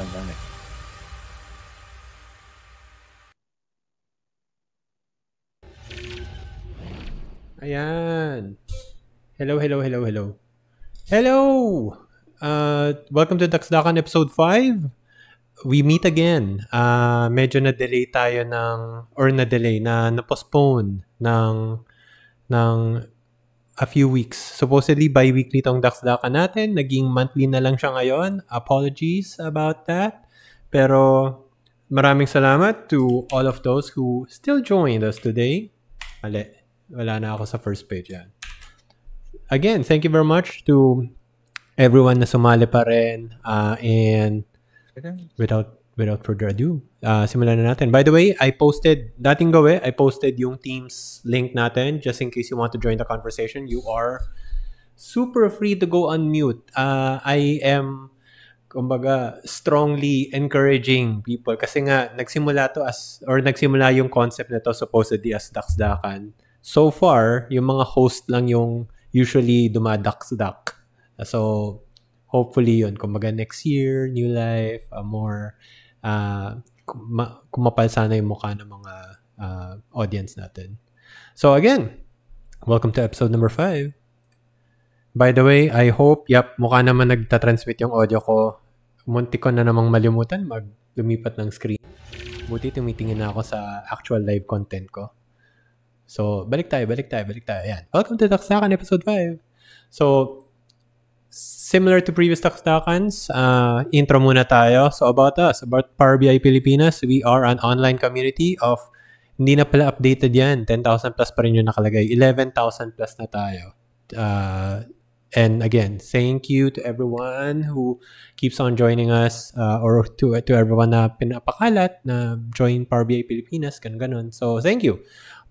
pandemic. Ayan. Hello, hello, hello, hello. Hello! Welcome to Daxdakan episode 5. We meet again. Medyo na-delay tayo na-postpone ng a few weeks. Supposedly, bi-weekly tong Daxdakan natin. Naging monthly na lang siya ngayon. Apologies about that. Pero maraming salamat to all of those who still joined us today. Wala na ako sa first page yan. Again, thank you very much to everyone na sumali pa rin. And without further ado, simulan na natin. By the way, I posted yung Teams link natin just in case you want to join the conversation. You are super free to go on mute. I am, kumbaga, strongly encouraging people kasi nga nagsimula yung concept na to supposedly as Daxdakan. So far, yung mga host lang yung usually dumadaksdak. So, hopefully yun. Kumbaga next year, new life, more kumapal sana yung mukha ng mga audience natin. So again, welcome to episode number 5. By the way, I hope, mukha naman nagtatransmit yung audio ko. Munti ko na namang malimutan lumipat ng screen. Buti tumitingin na ako sa actual live content ko. So, balik tayo. Ayan. Welcome to Daxdakan episode 5. So, similar to previous Daxdakans, intro muna tayo. So, about us, about Power BI Pilipinas, we are an online community of, hindi na pala updated yan, 10,000 plus pa rin yung nakalagay. 11,000 plus na tayo. And again, thank you to everyone who keeps on joining us or to everyone na pinapakalat na join Power BI Pilipinas, ganun. So, thank you.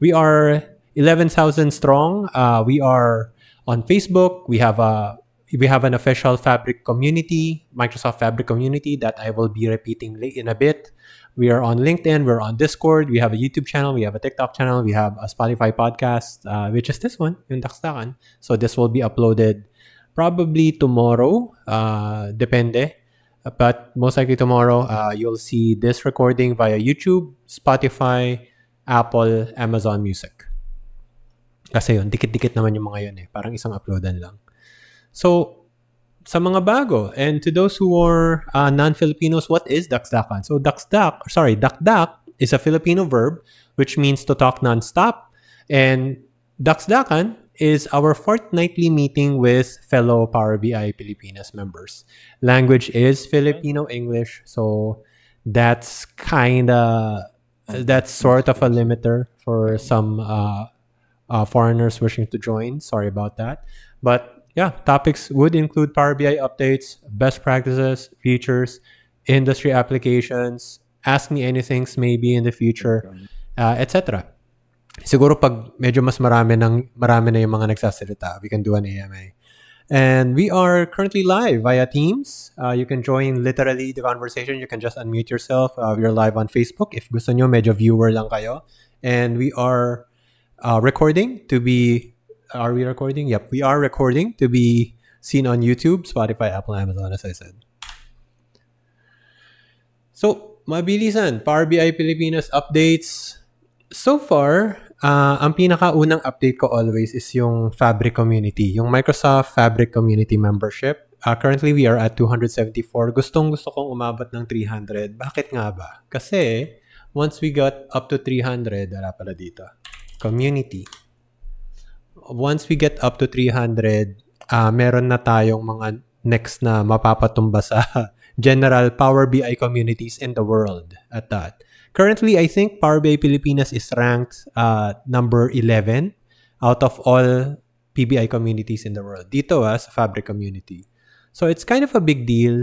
We are 11,000 strong. We are on Facebook. We have an official Fabric community, Microsoft Fabric community that I will be repeating in a bit. We are on LinkedIn. We're on Discord. We have a YouTube channel. We have a TikTok channel. We have a Spotify podcast, which is this one, yung Daxdakan. So this will be uploaded probably tomorrow. Depende. But most likely tomorrow, you'll see this recording via YouTube, Spotify, Apple, Amazon Music. Kasi yun, dikit-dikit naman yung mga yun eh. Parang isang uploadan lang. So, sa mga bago, and to those who are non-Filipinos, what is Daxdakan? So, dakdak is a Filipino verb which means to talk non-stop. And Daxdakan is our fortnightly meeting with fellow Power BI Pilipinas members. Language is Filipino English, so that's sort of a limiter for some foreigners wishing to join. Sorry about that. But yeah, topics would include Power BI updates, best practices, features, industry applications, ask me anythings maybe in the future, etc. Siguro pag medyo mas marami na yung mga nagsasalita, we can do an AMA. And we are currently live via Teams. You can join literally the conversation. You can just unmute yourself. We're live on Facebook. If gusto nyo, medyo viewer lang kayo. And we are recording to be... Are we recording? Yep, we are recording to be seen on YouTube, Spotify, Apple, Amazon, as I said. So, mabilisan. Power BI Pilipinas updates. So far, ang pinakaunang update ko always is yung Fabric community, yung Microsoft Fabric community membership. Currently, we are at 274. Gusto kong umabot ng 300. Bakit nga ba? Kasi, once we got up to 300, wala pala dito. Community. Once we get up to 300, meron na tayong mga next na mapapatumba sa general Power BI communities in the world at that. Currently, I think Power BI Pilipinas is ranked number 11 out of all PBI communities in the world. Dito sa Fabric community. So it's kind of a big deal.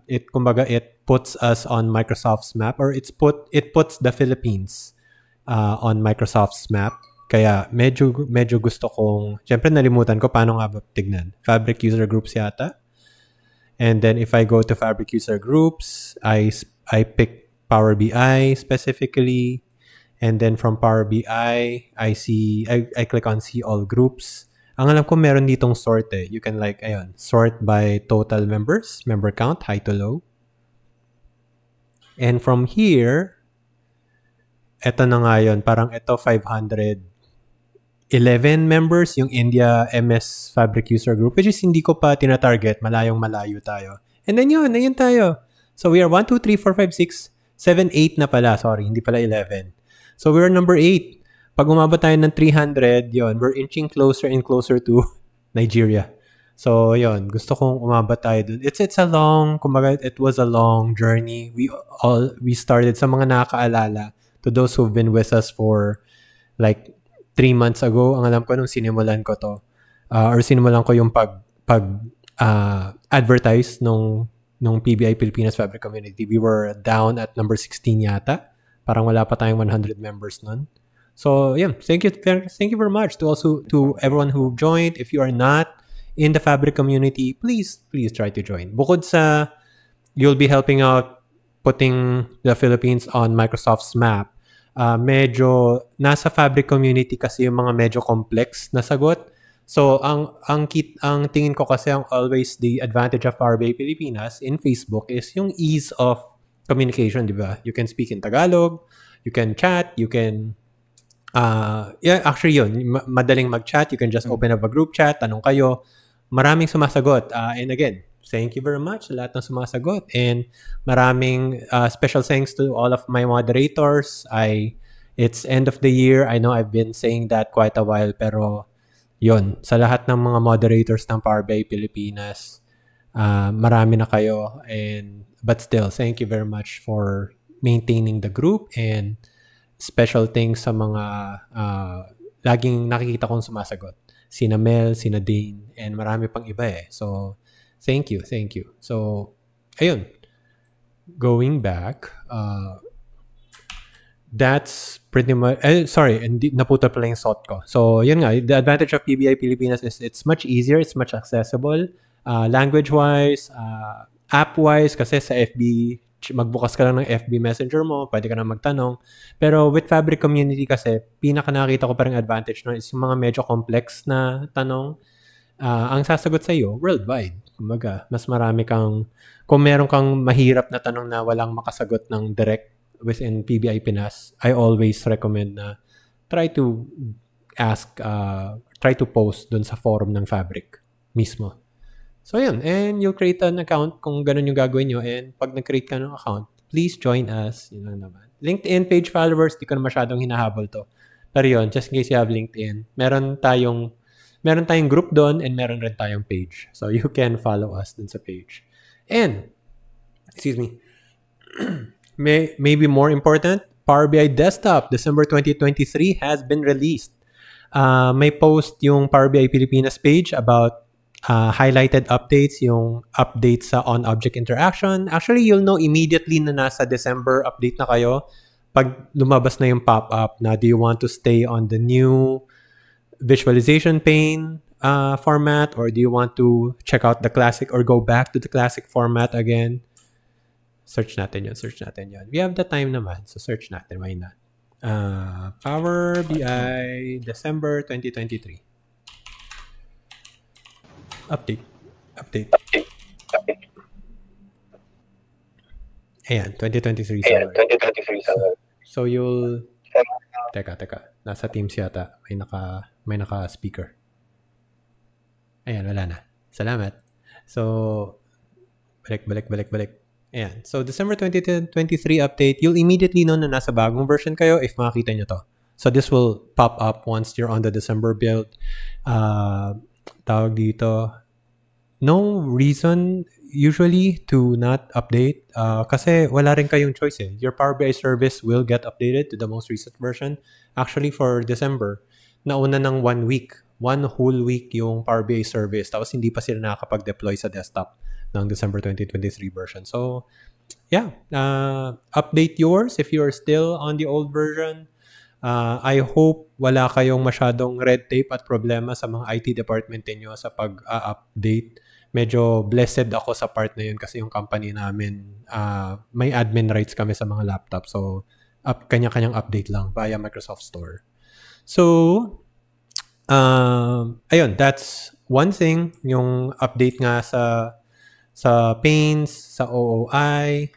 It puts us on Microsoft's map, or it puts the Philippines on Microsoft's map. Kaya medyo gusto kong, syempre nalimutan ko paano nga ba tignan. Fabric user groups yata. And then if I go to Fabric user groups, I pick Power BI specifically. And then from Power BI, I click on see all groups. Ang alam ko meron ditong sort eh. You can sort by total members, member count, high to low. And from here, eto na nga yun. Parang ito 511 members yung India MS Fabric User Group, which is hindi ko pa tina-target. Malayong-malayo tayo. And then yun, ayun tayo. So we are 1, 2, 3, 4, 5, 6, 7, 8 na pala. Sorry, hindi pala 11. So we're number 8. Pag umabot tayo ng 300, yun, we're inching closer and closer to Nigeria. So, yun, gusto kong umabot tayo dun. It's a long, kumbaga, it was a long journey. We started, sa mga nakakaalala, to those who've been with us for like 3 months ago, ang alam ko nung sinimulan ko to, or sinimulan ko yung advertise nung PBI Pilipinas Fabric Community. We were down at number 16 yata. Parang wala pa tayong 100 members nun. So, yeah, thank you very much to everyone who joined. If you are not in the Fabric community, please try to join. Bukod sa you'll be helping out putting the Philippines on Microsoft's map, medyo nasa Fabric community kasi yung mga medyo complex na sagot. So, ang tingin ko kasi ang always the advantage of Power BI Pilipinas in Facebook is yung ease of communication, di ba? You can speak in Tagalog, you can chat, you can actually yun, madaling mag-chat. You can just open up a group chat, tanong kayo. Maraming sumasagot. And again, thank you very much sa lahat ng sumasagot. And maraming special thanks to all of my moderators. It's end of the year. I know I've been saying that quite a while, pero yun, sa lahat ng mga moderators ng Power BI Pilipinas, marami na kayo. But still, thank you very much for maintaining the group, and special things sa mga laging nakikita kong sumasagot. Sina Mel, sina Dane, and marami pang iba eh. So, thank you. So, ayun. Going back, that's pretty much, sorry, naputo pala yung thought ko. So, yun nga, the advantage of PBI Pilipinas is it's much easier, it's much accessible, language-wise, app-wise, kasi sa FB, magbukas ka lang ng FB Messenger mo, pwede ka na magtanong. Pero with Fabric Community kasi, pinaka nakita ko parang advantage no, is yung mga medyo complex na tanong, ang sasagot sa iyo, worldwide. Kumbaga, mas marami kung meron kang mahirap na tanong na walang makasagot ng direct within PBI Pinas, I always recommend na try to post dun sa forum ng Fabric mismo. So, yun. And you'll create an account kung ganun yung gagawin nyo. And pag nag-create ka ng account, please join us. Yun lang naman. LinkedIn page followers, di ko na masyadong hinahabol to. Pero yun, just in case you have LinkedIn, meron tayong group doon and meron rin tayong page. So, you can follow us dun sa page. And, excuse me, maybe more important, Power BI Desktop, December 2023 has been released. May post yung Power BI Pilipinas page about highlighted updates, yung updates sa on-object interaction. Actually, you'll know immediately na nasa December update na kayo pag lumabas na yung pop-up na do you want to stay on the new visualization pane format, or do you want to check out the classic or go back to the classic format again? Search natin yun. We have the time naman, so search natin. Why not? Power BI December 2023. Update. Ayan, 2023. So you'll... Teka. Nasa Teams yata. May naka-speaker. Ayan, wala na. Salamat. So, balik. Ayan. So, December 2023 update, you'll immediately know na nasa bagong version kayo if makakita nyo to. So, this will pop up once you're on the December build. Tawag dito, no reason usually to not update kasi wala rin kayong choice eh. Your Power BI service will get updated to the most recent version. Actually, for December, nauna ng 1 week. 1 whole week yung Power BI service. Tapos hindi pa sila nakakapag-deploy sa desktop ng December 2023 version. So, yeah. Update yours if you're still on the old version. I hope wala kayong masyadong red tape at problema sa mga IT department niyo sa pag-update. Medyo blessed ako sa part na yun kasi yung company namin, may admin rights kami sa mga laptop. So, kanya-kanyang update lang via Microsoft Store. So, ayun, that's one thing, yung update nga sa sa pains, sa OOI.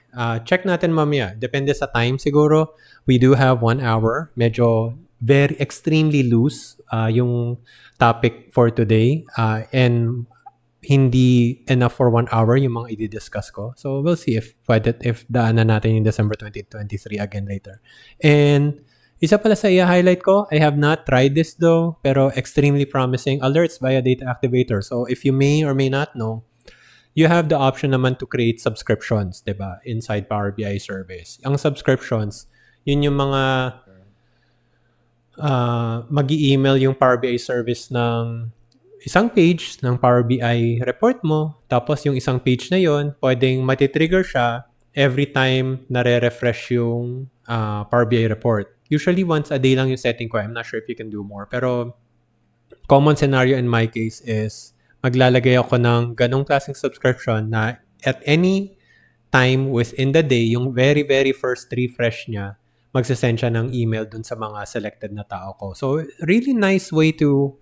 Check natin mamaya. Depende sa time siguro. We do have 1 hour. Medyo very extremely loose yung topic for today. And hindi enough for 1 hour yung mga i-discuss ko. So we'll see if daanan natin yung December 2023 again later. And isa pala sa i-highlight ko, I have not tried this though, pero extremely promising alerts via Data Activator. So if you may or may not know, you have the option naman to create subscriptions, diba? Inside Power BI service. Ang subscriptions, yun yung mga mag-i-email yung Power BI service ng isang page ng Power BI report mo. Tapos yung isang page na yon, pwedeng matitrigger siya every time nare-refresh yung Power BI report. Usually once a day lang yung setting ko. I'm not sure if you can do more. Pero common scenario in my case is maglalagay ako ng ganong klaseng subscription na at any time within the day, yung very, very first refresh niya, magsasend siya ng email dun sa mga selected na tao ko. So, really nice way to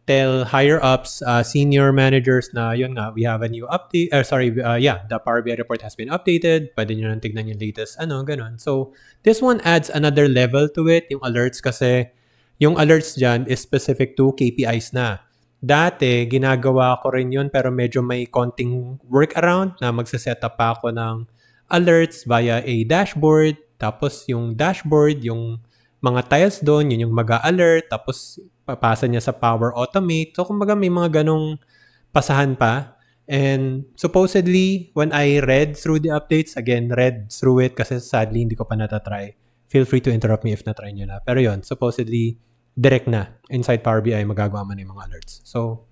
tell higher ups, senior managers na yun nga, we have a new update. The Power BI report has been updated. Pwede nyo nang tignan yung latest, ganun. So, this one adds another level to it, yung alerts kasi yung alerts dyan is specific to KPIs na. Dati, ginagawa ko rin yun pero medyo may konting workaround na magsaset up pa ako ng alerts via a dashboard. Tapos yung dashboard, yung mga tiles doon, yun yung mag-a-alert. Tapos papasa niya sa Power Automate. So kumbaga may mga ganong pasahan pa. And supposedly, when I read through the updates, again, read through it kasi sadly hindi ko pa natatry. Feel free to interrupt me if natry nyo na. Pero yun, supposedly, direct na. Inside Power BI, magagawa mo na yung mga alerts. So,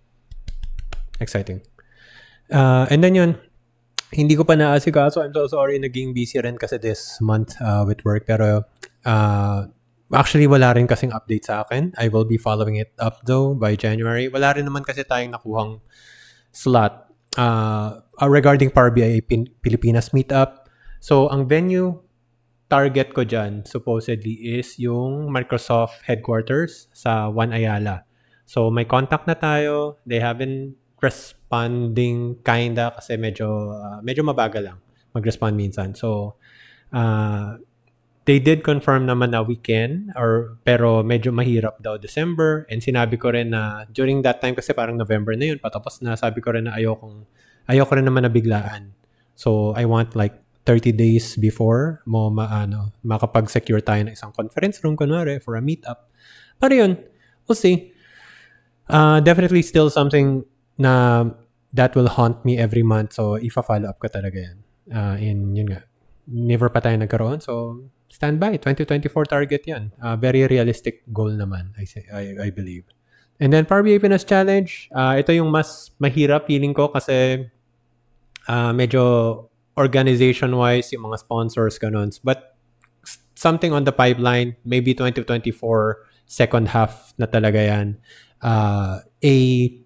exciting. And then yun, hindi ko pa naasikaso. I'm so sorry. Naging busy rin kasi this month with work. Pero, actually, wala rin kasing update sa akin. I will be following it up though by January. Wala rin naman kasi tayong nakuhang slot regarding Power BI Pilipinas Meetup. So, ang venue target ko dyan, supposedly, is yung Microsoft headquarters sa One Ayala. So, may contact na tayo. They haven't responding kinda kasi medyo mabagal lang mag-respond minsan. So, they did confirm naman na we can, pero medyo mahirap daw December. And sinabi ko rin na during that time, kasi parang November na yun, patapos na, sabi ko rin na ayoko rin naman na biglaan. So, I want like 30 days before mo makapag-secure tayo ng isang conference room, kunwari, for a meetup. Pero yun, we'll see. Definitely still something na that will haunt me every month. So, ifa-follow up ko talaga yan. Yun nga, never pa tayo nagkaroon. So, stand by. 2024 target yan. Very realistic goal naman, I believe. And then, Power BI Pinas Challenge. Ito yung mas mahirap feeling ko kasi medyo organization-wise, yung mga sponsors, ganun. But something on the pipeline, maybe 2024, second half na talaga yan. A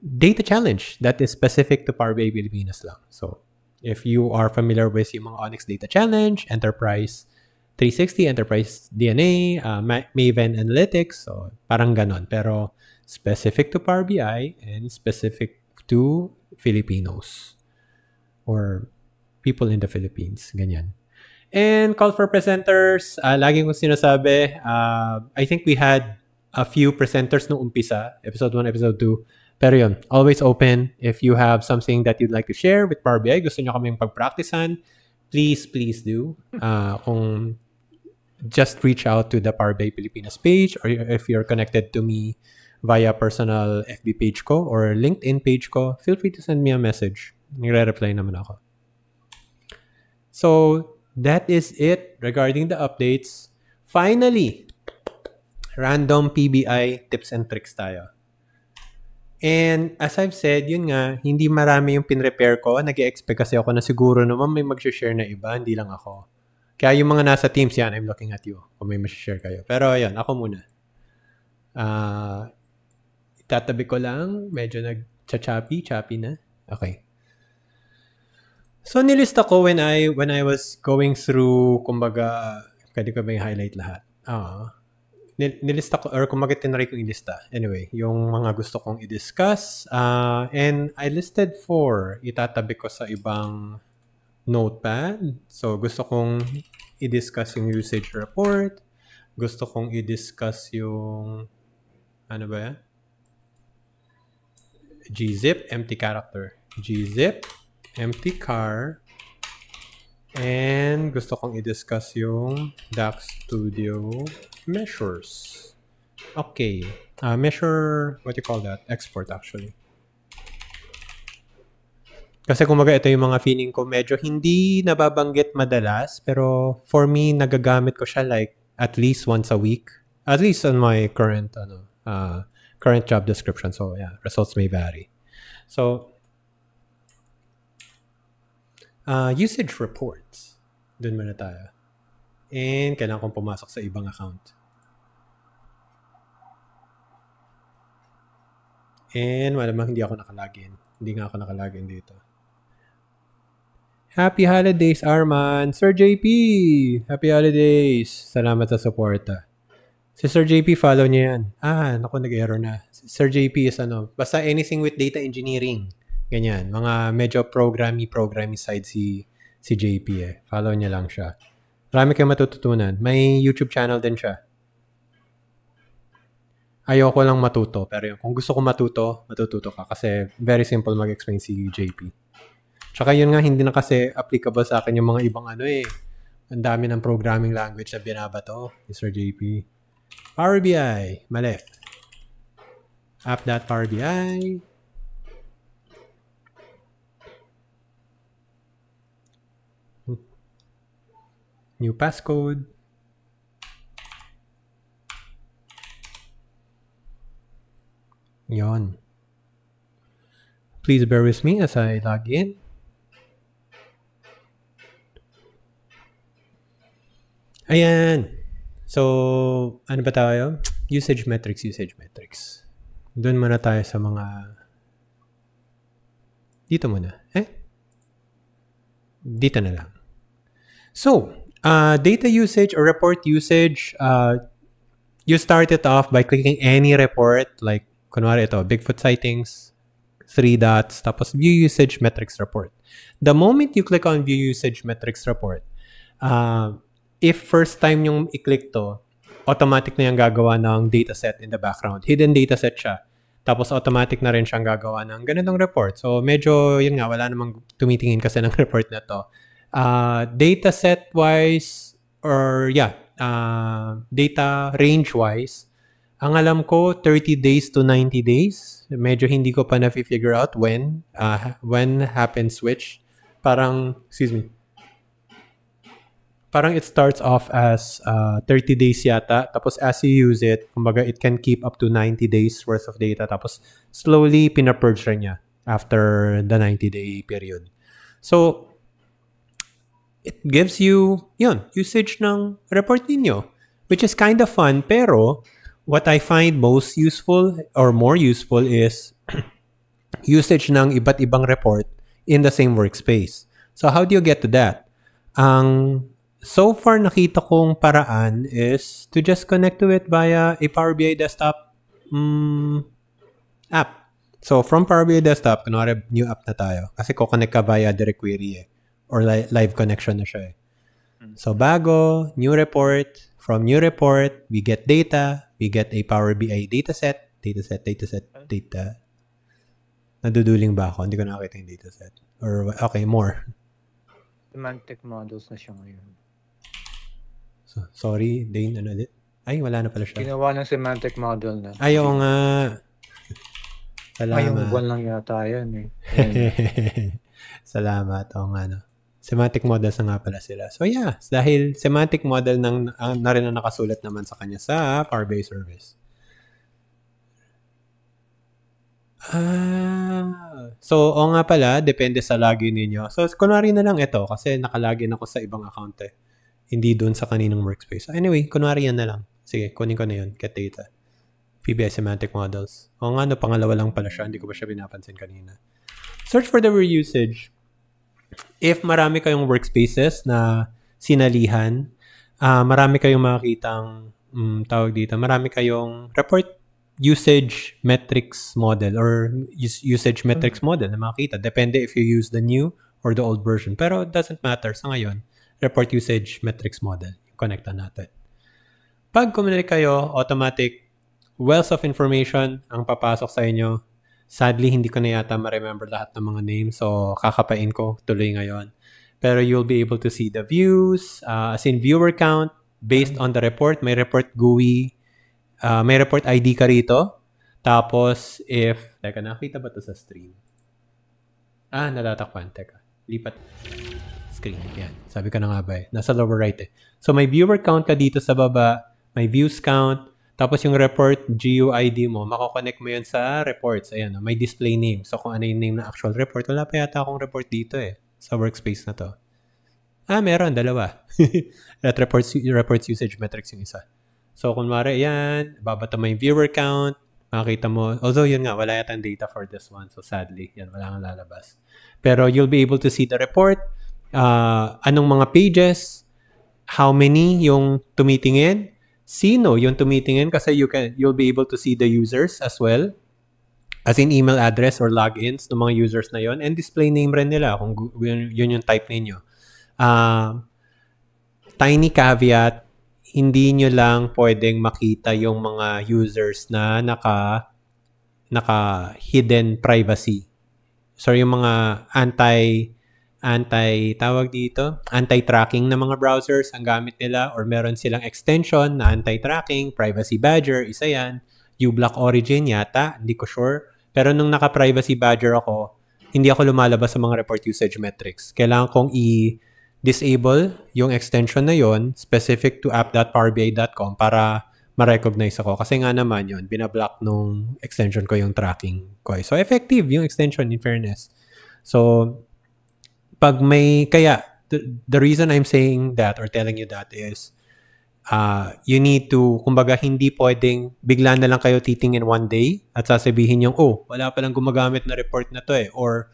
data challenge that is specific to Power BI Pilipinas lang. So, if you are familiar with yung mga Onyx Data Challenge, Enterprise 360, Enterprise DNA, Maven Analytics, so parang ganon. Pero specific to Power BI and specific to Filipinos or people in the Philippines, ganyan. And call for presenters, lagi kong sinasabi, I think we had a few presenters nung umpisa, episode 1, episode 2. Pero yun, always open. If you have something that you'd like to share with Power BI, gusto nyo kaming pagpracticean, please do. Kung just reach out to the Power BI Pilipinas page, or if you're connected to me via personal FB page ko or LinkedIn page ko, feel free to send me a message. Nire-reply naman ako. So, that is it regarding the updates. Finally, random PBI tips and tricks tayo. And as I've said, yun nga, hindi marami yung pinrepair ko. Nag-expect kasi ako na siguro naman may mag-share na iba, hindi lang ako. Kaya yung mga nasa teams yan, I'm looking at you kung may mag-share kayo. Pero yun, ako muna. Itatabi ko lang, medyo nag-choppy na. Okay. So, nilista ko when I was going through, kumbaga, pwede ko ba yung highlight lahat? nilista ko, or kumbaga tinry kong ilista. Anyway, yung mga gusto kong i-discuss. And I listed 4. Itatabi ko sa ibang notepad. So, gusto kong i-discuss yung usage report. Gusto kong i-discuss yung, ano ba yan? gzip, empty character. Gzip, empty char. And gusto kong i-discuss yung DAX Studio measures. Okay. Measure, what you call that? Export actually. Kasi kumaga ito yung mga feeling ko medyo hindi nababanggit madalas. Pero for me, nagagamit ko siya like at least once a week. At least on my current current job description. So yeah, results may vary. So, usage reports. Doon muna tayo. And kailangan kong pumasok sa ibang account. And malamang hindi ako nakalagin. Hindi nga ako nakalagin dito. Happy holidays, Arman! Sir JP! Happy holidays! Salamat sa suporta. Si Sir JP, follow niya yan. Naku, nag-error na. Sir JP is basta anything with data engineering. Ganyan. Mga medyo programming side si JP eh. Follow niya lang siya. Marami kayong matututunan. May YouTube channel din siya. Ayoko lang matuto. Pero kung gusto ko matututo ka. Kasi very simple mag-explain si JP. Tsaka yun nga, hindi na kasi applicable sa akin yung mga ibang ang dami ng programming language na binabato ni Sir JP. Power BI. Mali. App.Power BI. New passcode. Yon. Please bear with me as I log in. Ayan. So, ano ba tayo? Usage metrics. Doon muna tayo sa mga... Dito muna. Dito na lang. So, data usage or report usage, you start it off by clicking any report, like, kunwari ito, Bigfoot sightings, 3 dots, tapos view usage metrics report. The moment you click on view usage metrics report, if first time yung i-click to, automatic na yung gagawa ng dataset in the background. Hidden dataset siya. Tapos automatic na rin siyang gagawa ng ganitong report. So, medyo, yun nga, wala namang tumitingin kasi ng report na to. Dataset-wise, or data range-wise, ang alam ko, 30 days to 90 days. Medyo hindi ko pa na-figure out when happens which. Parang it starts off as 30 days yata. Tapos as you use it, kumbaga it can keep up to 90 days worth of data. Tapos slowly pinapurge rin niya after the 90-day period. So, it gives you, usage ng report ninyo, which is kind of fun. Pero, what I find most useful or more useful is usage ng iba't ibang report in the same workspace. So, how do you get to that? So far, nakita kong paraan is to just connect to it via a Power BI desktop app. So, from Power BI desktop, kunwari new app na tayo. Kasi ko-connect ka via direct query or live connection na siya So, bago, new report. From new report, we get data. We get a Power BI dataset. Data. Naduduling ba ako? Hindi ko nakakita yung dataset. Or, okay, more. Semantic models na siya ngayon. So, sorry, Dane, ano ulit? Ay, wala na pala siya. Ginawa ng semantic model na. Ayaw nga. Salamat. Ngayong buwan lang yata yan Salamat. Oo nga, no. Semantic models na nga pala sila. So yeah, dahil semantic model na rin na nakasulat naman sa kanya sa Power BI service. So, o nga pala, depende sa login ninyo. So, kunwari na lang ito kasi nakalagin ako sa ibang account Hindi dun sa kaninang workspace. Anyway, kunwari yan na lang. Sige, kunin ko na yun. Get data. PBI semantic models. O nga, pangalawa lang pala siya. Hindi ko ba siya binapansin kanina. Search for the usage. If marami kayong workspaces na sinalihan, marami kayong makikitang tawag dito, marami kayong report usage metrics model or usage metrics model na makita. Depende if you use the new or the old version. Pero it doesn't matter. Sa ngayon, report usage metrics model. Connectan natin. Pag kumilik kayo, automatic wealth of information ang papasok sa inyo. Sadly, hindi ko na yata ma-remember lahat ng mga names. So, kakapain ko tuloy ngayon. Pero you'll be able to see the views, as in viewer count, based on the report. May report GUI, may report ID ka rito. Tapos, teka, nakita ba ito sa stream? Natatakpan. Teka, lipat. Screen. Yan. Sabi ko na nga ba nasa lower right So, may viewer count ka dito sa baba. May views count. Tapos, yung report GUID mo, makakonect mo yun sa reports. Ayan, may display name. So, kung ano yung name ng actual report, wala pa yata akong report dito sa workspace na to. Meron. Dalawa. At reports usage metrics yung isa. So, kunwari, yan. Babata mo yung viewer count. Makikita mo. Although, yun nga, wala yata data for this one. So, sadly, yan, wala kang lalabas. Pero, you'll be able to see the report. Anong mga pages. How many yung tumitingin. Sino yung tumitingin. Kasi you'll be able to see the users as well. As in email address or logins ng mga users na yon. And display name rin nila kung yun yung type ninyo. Tiny caveat, hindi nyo lang pwedeng makita yung mga users na naka-hidden privacy. So, yung mga anti-tracking na mga browsers ang gamit nila or meron silang extension na anti-tracking, Privacy Badger, isa yan. uBlock Origin yata, hindi ko sure. Pero nung naka-Privacy Badger ako, hindi ako lumalabas sa mga report usage metrics. Kailangan kong disable yung extension na yon specific to app.powerbi.com para ma-recognize ako. Kasi nga naman yun, binablock nung extension ko yung tracking ko. So, effective yung extension in fairness. So, kaya, the reason I'm saying that or telling you that is, you need to, kumbaga, hindi pwedeng bigla na lang kayo titingin one day at sasabihin yung, wala palang gumagamit na report na to or,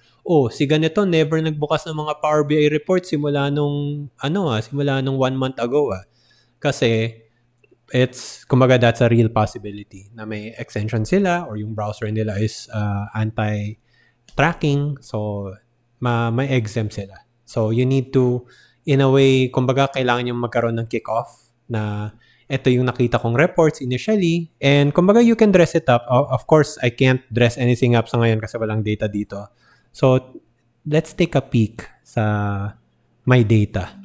si ganito, never nagbukas ng mga Power BI reports simula nung 1 month ago. Kasi, kumbaga, that's a real possibility na may extension sila or yung browser nila is anti-tracking. So, may exempt sila. So, you need to, in a way, kumbaga, kailangan yung magkaroon ng kick-off na ito yung nakita kong reports initially. And, kumbaga, you can dress it up. Of course, I can't dress anything up sa ngayon kasi walang data dito. So, let's take a peek sa my data.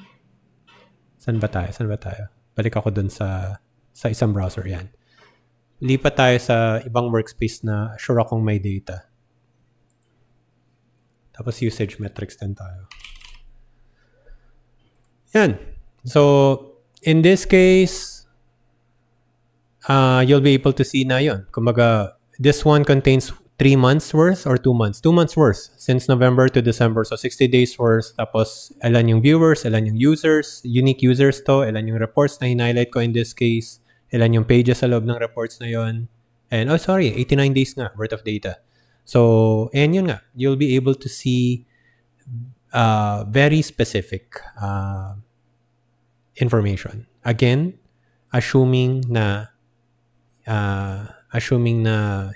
Saan ba tayo? Balik ako dun sa isang browser yan. Lipat tayo sa ibang workspace na sure akong may data. Tapos usage metrics din tayo. Yan. So, in this case, you'll be able to see na yun. Kumbaga, this one contains 3 months worth or 2 months? 2 months worth since November to December. So, 60 days worth. Tapos, ilan yung viewers, ilan yung users, unique users to, ilan yung reports na hinighlight ko in this case, ilan yung pages sa loob ng reports na yon. And, 89 days nga worth of data. So, and yun nga, you'll be able to see very specific information. Again, assuming na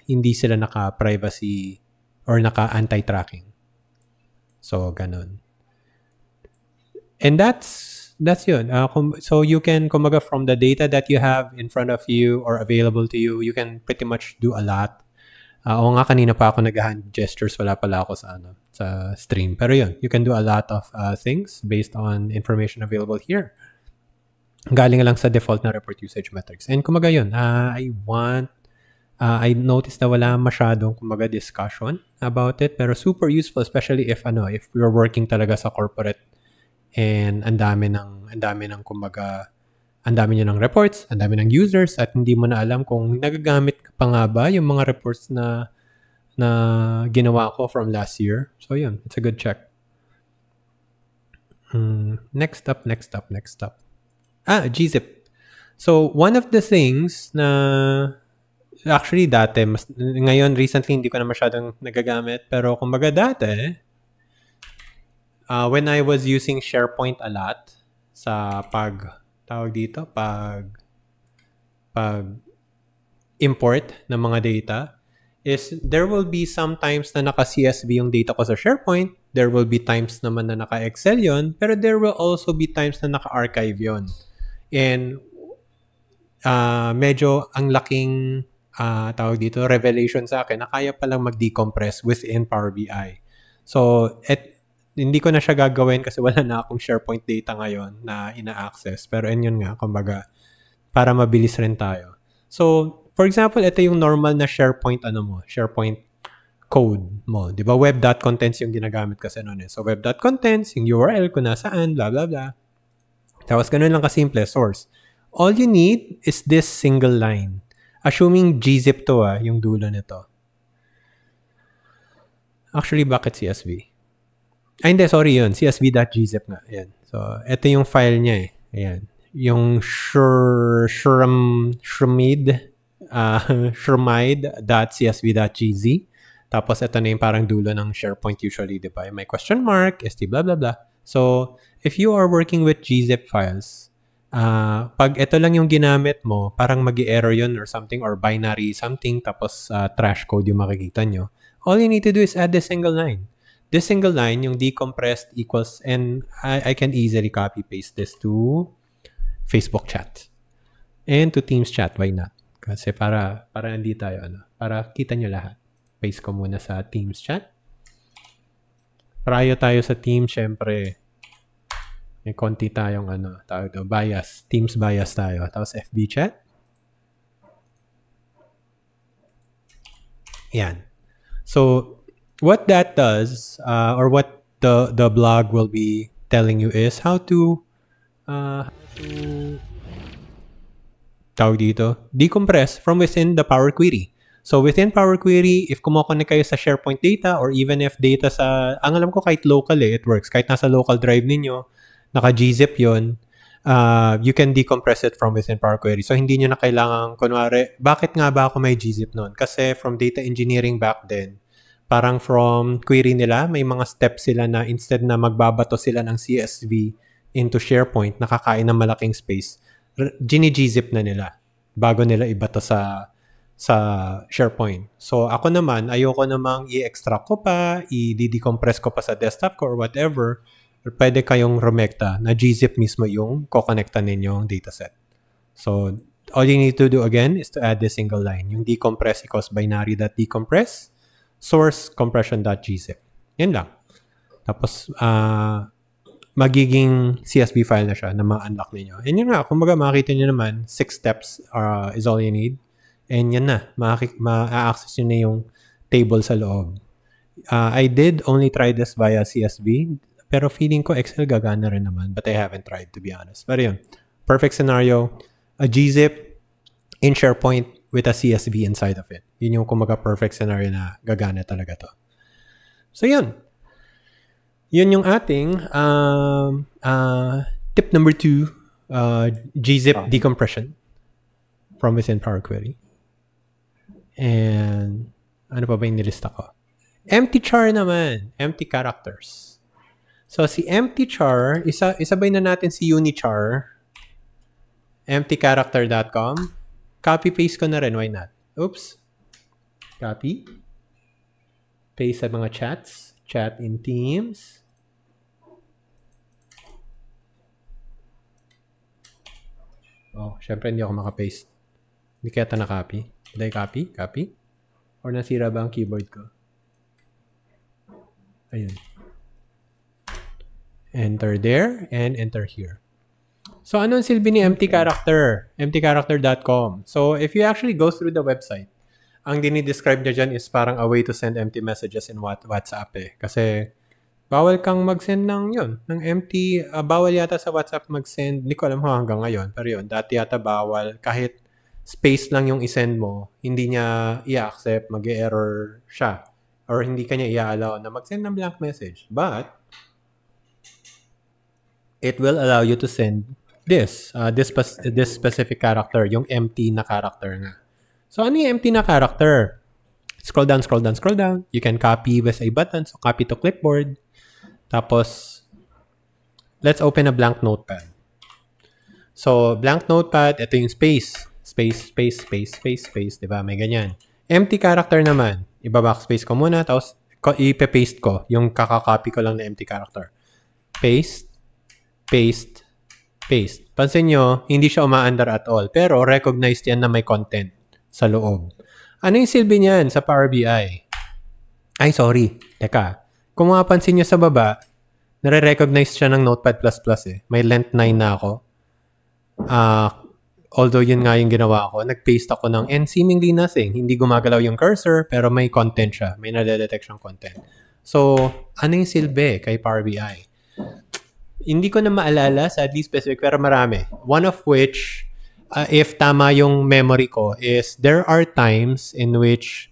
hindi sila naka-privacy or naka-anti-tracking. So, ganun. And that's yun. So, you can, kumbaga, from the data that you have in front of you or available to you, you can pretty much do a lot. Oo nga, kanina pa ako nag-hand gestures. Wala pala ako sa stream. Pero yun, you can do a lot of things based on information available here. Galing lang sa default na report usage metrics. And kumbaga yun, I noticed na wala masyadong kumbaga discussion about it, pero super useful, especially if you're working talaga sa corporate and ang dami ng kumbaga, ang dami niyo ng reports, ang dami ng users at hindi mo na alam kung nagagamit pa nga ba yung mga reports na ginawa ko from last year. So yun, it's a good check. Next up. GZip. So one of the things na actually, ngayon, recently, hindi ko na masyadong nagagamit. Pero, kumbaga dati, when I was using SharePoint a lot, sa import ng mga data is there will be sometimes na naka-CSV yung data ko sa SharePoint. There will be times naman na naka-Excel yon, pero there will also be times na naka-archive yon. And medyo ang laking tawag dito, revelation sa akin na kaya palang mag-decompress within Power BI. So, hindi ko na siya gagawin kasi wala na akong SharePoint data ngayon na ina-access. Pero yun nga, kumbaga, para mabilis rin tayo. So, for example, ito yung normal na SharePoint SharePoint code mo. Di ba? Web.contents yung ginagamit kasi noon eh. So, web.contents, yung URL kung nasaan, blah, blah, blah. Tapos, ganun lang kasimple, source. All you need is this single line. Assuming gzip to yung dulo nito. Actually, bakit CSV? Hindi, sorry yun. csv.gzip nga. Ayan. So, ito yung file niya eh. Ayan. Yung shremide.csv.gz. Tapos, ito na yung parang dulo ng SharePoint usually, di ba? May question mark, st blah, blah, blah. So, if you are working with gzip files, pag ito lang yung ginamit mo, parang mag-error yun or something or binary something, tapos trash code yung makikita nyo. All you need to do is add this single line. This single line, yung decompressed equals, and I can easily copy-paste this to Facebook chat. And to Teams chat, why not? Kasi para hindi tayo, para kita nyo lahat. Paste ko muna sa Teams chat. Prior tayo sa Teams, syempre, may konti tayong bias. Teams bias tayo. Tapos FB chat. Yan. So, what that does, or what the blog will be telling you is how to decompress from within the Power Query. So within Power Query, if kumo-connect kayo sa SharePoint data or even if data ang alam ko kahit local it works. Kahit nasa local drive ninyo, naka-gzip yun, you can decompress it from within Power Query. So hindi nyo na kailangan, kunwari, bakit nga ba ako may gzip nun? Kasi from data engineering back then, parang from query nila, may mga steps sila na instead na magbabato sila ng CSV into SharePoint, nakakain ng malaking space, gini-gzip na nila bago nila ibato sa SharePoint. So, ako naman, ayoko namang i-extract ko pa, i-decompress ko pa sa desktop ko or whatever, or pwede kayong rumekta na gzip mismo yung kokonekta ninyong dataset. So, all you need to do again is to add this single line. Yung decompress equals binary.decompress source compression.gzip. Yan lang. Tapos, magiging CSV file na siya na ma-unlock ninyo. And yun nga, kumbaga makikita nyo naman, 6 steps is all you need. And yan na, ma-access nyo na yung table sa loob. I did only try this via CSV, pero feeling ko Excel gagana rin naman, but I haven't tried to be honest. Pero yun, perfect scenario, a gzip in SharePoint with a CSV inside of it. Yun yung kumaga perfect scenario na gagana talaga to. So yun. Yun yung ating tip number 2, gzip decompression from within Power Query. And ano pa ba yung nilista ko? Empty char naman. Empty characters. So si empty char, isabay na natin si unichar, emptycharacter.com. Copy-paste ko na rin. Why not? Oops. Copy. Paste sa mga chats. Chat in Teams. Oh, syempre hindi ako makapaste. Hindi kaya ito na-copy. Did I copy? Copy? Or nasira ba ang keyboard ko? Ayun. Enter there and enter here. So, ano ang silbi ni empty character? emptycharacter.com. So, if you actually go through the website, ang dinidescribe niya dyan is parang a way to send empty messages in WhatsApp eh. Kasi, bawal kang mag-send ng empty. Bawal yata sa WhatsApp mag-send. Hindi ko alam hanggang ngayon. Pero yun, dati yata bawal. Kahit space lang yung isend mo, hindi niya i-accept, mag-error siya. Or hindi ka niya i-allow na mag-send ng blank message. But, it will allow you to send this specific character, yung empty na character nga. So, ano yung empty na character? Scroll down, scroll down, scroll down. You can copy with a button. So, copy to clipboard. Tapos, let's open a blank notepad. So, blank notepad, ito yung space. space, space, space, space, space, di ba? May ganyan. Empty character naman, iba-backspace ko muna, tapos ipe-paste ko yung kakakopy ko lang na empty character. Paste, paste, paste. Pansin nyo, hindi siya umaandar at all, pero recognized yan na may content sa loob. Ano yung silbi niyan sa Power BI? Ay, sorry. Teka. Kung mapapansin nyo sa baba, nare-recognize siya ng Notepad++ eh. May length 9 na ako. Although yun nga yung ginawa ko, nag-paste ako ng and seemingly nothing. Hindi gumagalaw yung cursor, pero may content siya. May nade-detect siyang content. So, ano yung silbi kay Power BI? Hindi ko na maalala, sadly specific, pero marami. One of which, if tama yung memory ko, is there are times in which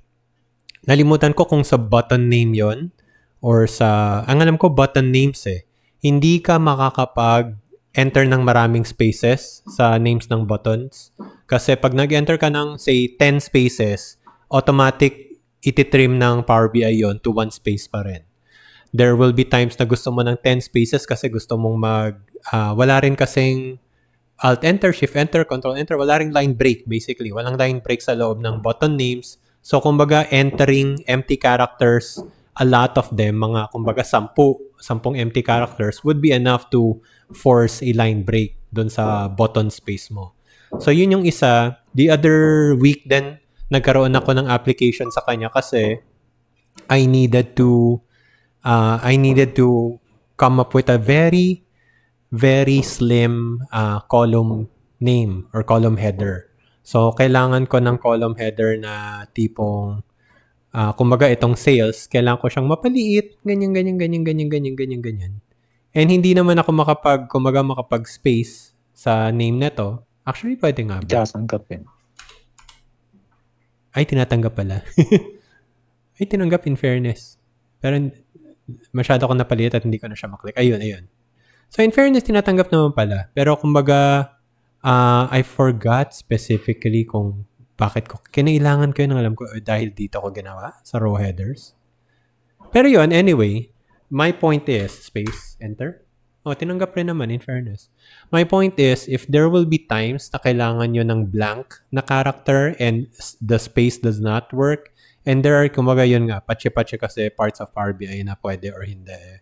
nalimutan ko kung sa button name yon or sa, ang alam ko button names eh. Hindi ka makakapag-enter ng maraming spaces sa names ng buttons. Kasi pag nag-enter ka ng, say, 10 spaces, automatic ititrim ng Power BI yon to 1 space pa rin. There will be times na gusto mo ng 10 spaces kasi gusto mong wala rin kasing Alt-Enter, Shift-Enter, Control-Enter, wala ring line break basically. Walang line break sa loob ng button names. So, kumbaga, entering empty characters, a lot of them, mga, kumbaga, 10 empty characters would be enough to force a line break dun sa button space mo. So, yun yung isa. The other week then, nagkaroon ako ng application sa kanya kasi I needed to come up with a very, very slim column name or column header. So, kailangan ko ng column header na tipong, kumbaga itong sales, kailangan ko siyang mapaliit, ganyan. And hindi naman ako makapag-space sa name nito. Actually, pwede nga ba? Tatanggapin. Ay, tinatanggap pala. Ay, tinanggap in fairness. Pero masyado ko napaliit at hindi ko na siya maklik. Ayun. So, in fairness, tinatanggap naman pala. Pero kumbaga, I forgot specifically kung bakit ko kinailangan ko yun. Alam ko dahil dito ko ginawa sa row headers. Pero yun, anyway, my point is, space, enter. Tinanggap rin naman, in fairness. My point is, if there will be times na kailangan nyo ng blank na character and the space does not work, and there are, kumbaga yun nga, patsi-patsi kasi parts of Power BI na pwede or hindi.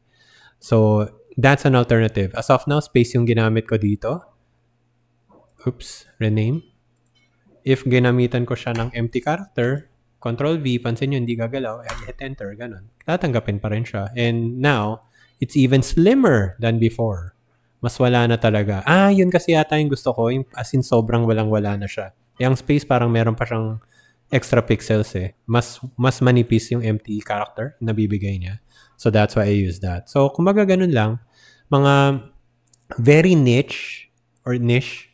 So, that's an alternative. As of now, space yung ginamit ko dito. Oops, rename. If ginamitan ko siya ng empty character, Control V, pansin nyo, hindi gagalaw, hit enter, ganun. Tatanggapin pa rin siya. And now, it's even slimmer than before. Mas wala na talaga. Yun kasi yata yung gusto ko, yung, as in sobrang walang-wala na siya. Yung space parang meron pa siyang extra pixels eh. Mas manipis yung empty character na bibigay niya. So that's why I use that. So kumbaga ganun lang. Mga very niche or niche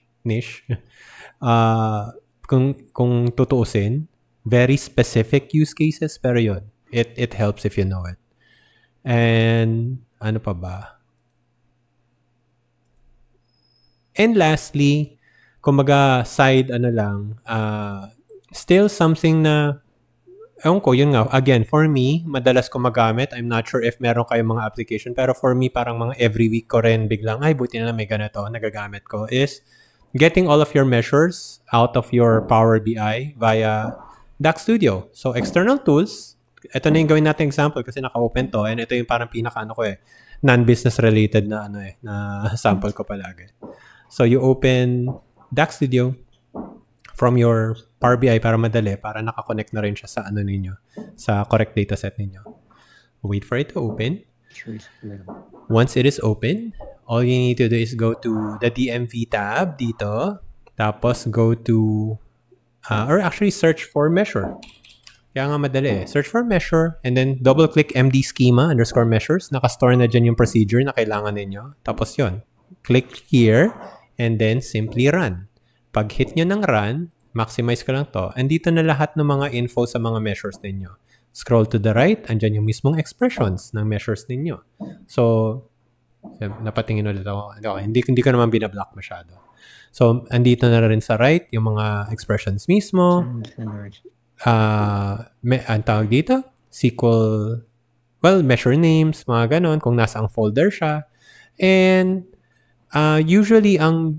kung tutuusin, very specific use cases, pero yun, it helps if you know it. And ano pa ba? And lastly, kumbaga side still something na ewan ko, yun nga, again, for me, madalas ko magamit. I'm not sure if meron kayong mga application, pero for me, parang mga every week ko rin biglang, buti na lang may ganito, nagagamit ko, is getting all of your measures out of your Power BI via DAX Studio. So, external tools, ito na yung gawin natin example kasi naka-open to, and ito yung parang non-business related na na sample ko palagi. So, you open DAX Studio from your Power BI para madali, para nakakonect na rin siya sa ninyo, sa correct dataset ninyo. Wait for it to open. Once it is open, all you need to do is go to the DMV tab dito, tapos go to, or actually search for measure. Kaya nga madali eh. Search for measure, and then double-click MD schema _ measures. Nakastore na dyan yung procedure na kailangan ninyo. Tapos yun. Click here, and then simply run. Pag hit nyo ng run, maximize ko lang to. Andito na lahat ng mga info sa mga measures ninyo. Scroll to the right, andyan yung mismong expressions ng measures ninyo. So, napatingin ulit ako. Okay, hindi ko naman binablock masyado. So, andito na rin sa right yung mga expressions mismo. Ang tawag dito, SQL, measure names, mga ganon, kung nasa ang folder siya. And, usually, ang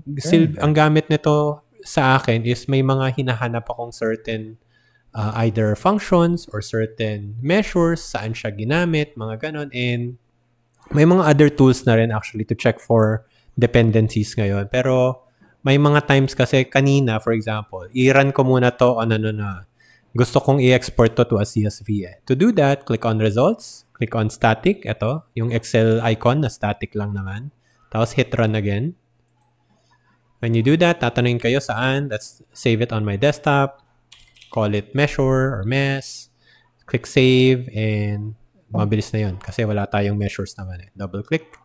gamit nito sa akin is may mga hinahanap akong certain either functions or certain measures, saan siya ginamit, mga ganon. And may mga other tools na rin actually to check for dependencies ngayon. Pero may mga times kasi kanina, for example, i-run ko muna to on na gusto kong i-export to a CSV. To do that, click on results, click on static. Ito, yung Excel icon na static lang naman. Tapos hit run again. When you do that, tatanungin kayo saan. Let's save it on my desktop. Call it measure or mess. Click save and mabilis na yun kasi wala tayong measures naman. Double click.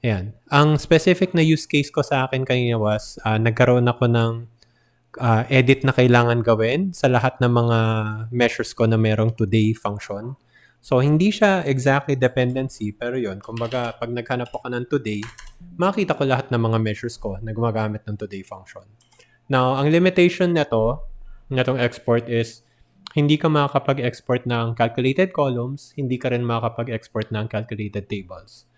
Ayan. Ang specific na use case ko sa akin kanina was nagkaroon ako ng edit na kailangan gawin sa lahat ng mga measures ko na merong today function. So, hindi siya exactly dependency, pero yun, kumbaga, pag naghanap ako ng today, makita ko lahat ng mga measures ko na gumagamit ng today function. Now, ang limitation netong export is, hindi ka makakapag-export ng calculated columns, hindi ka rin makakapag-export ng calculated tables.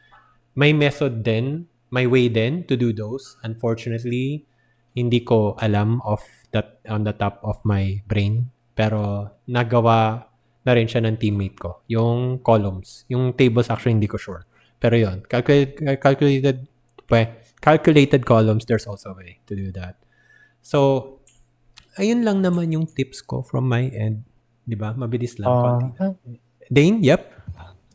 May method din, may way din to do those. Unfortunately, hindi ko alam of that on the top of my brain, pero nagawa na rin siya ng teammate ko. Yung columns. Yung tables actually hindi ko sure. Pero yun, calculated columns, there's also a way to do that. So, ayun lang naman yung tips ko from my end. Diba? Mabilis lang. Dane, yep.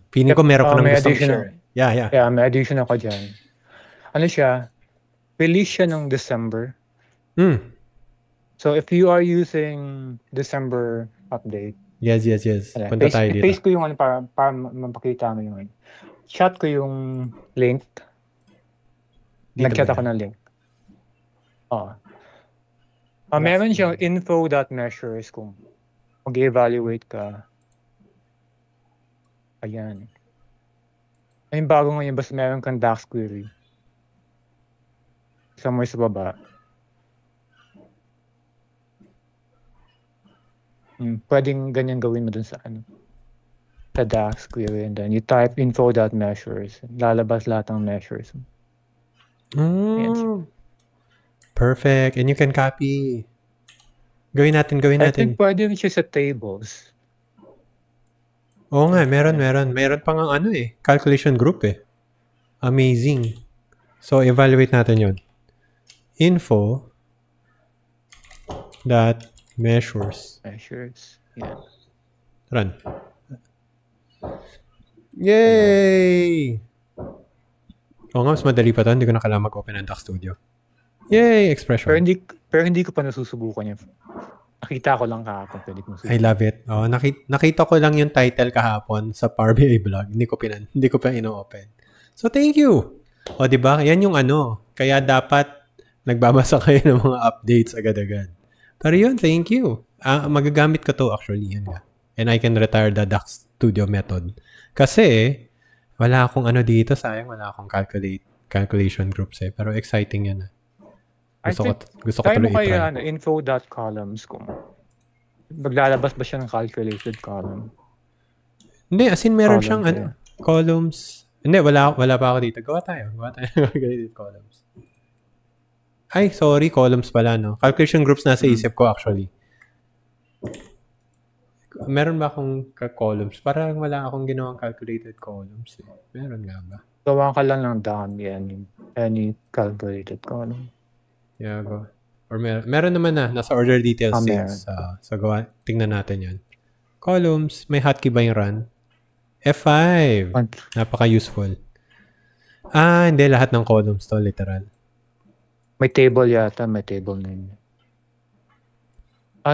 Feeling ko meron ko ng gusto share. Yeah. Yeah, may addition ako dyan. Ano siya? Release siya ng December. So, if you are using December update, Yes. Punta tayo dito. I-paste ko yung ano para mapakita mo yung chat ko yung link. Nag-chat ako ng link. Meron siyang info.measures kung mag-evaluate ka. Ayan. Ayun bago ngayon, basta meron kang DAX query. Somewhere sa baba. Pwedeng ganyan gawin mo dun sa sa DAX query, and then you type info.measures. Lalabas lahat ng measures. Perfect. And you can copy. Gawin natin. I think pwede rin siya sa tables. Oo nga, meron. Meron pang calculation group Amazing. So, evaluate natin yun. Measures. Yeah. Run. Yay! Oo nga, mas madali pa to. Hindi ko na kailangan mag-open ng DAX Studio. Yay! Expression. Pero hindi ko pa nasusubukan yun. Nakita ko lang kahapon. Pwede kong susubukan. I love it. Oh, nakita ko lang yung title kahapon sa Power BI blog. Hindi ko pa ino-open. So, thank you! O, diba? Yan yung Kaya dapat nagbabasa kayo ng mga updates agad-agad. Pero yun, thank you. Magagamit ko to actually. Yan nga. And I can retire the DAX Studio method. Kasi, wala akong dito. Sayang, wala akong calculation groups Pero exciting yan. Gusto ko tuloy i-try. Kaya mo kaya info.columns kung maglalabas ba siya ng calculated column? Hindi, as in meron siyang columns. Hindi, wala pa ako dito. Gawa tayo calculated columns. Ay, sorry, columns pala, no? Calculation groups nasa isip ko, actually. Meron ba akong columns? Parang wala akong ginawang calculated columns. Meron nga ba? Gawa ka lang ng dami, any calculated column. Yeah, go. Or meron naman nasa order details 6. So, tingnan natin yan. Columns, may hotkey ba yung run? F5. Napaka-useful. Hindi, lahat ng columns to, literal. May table yata, may table name.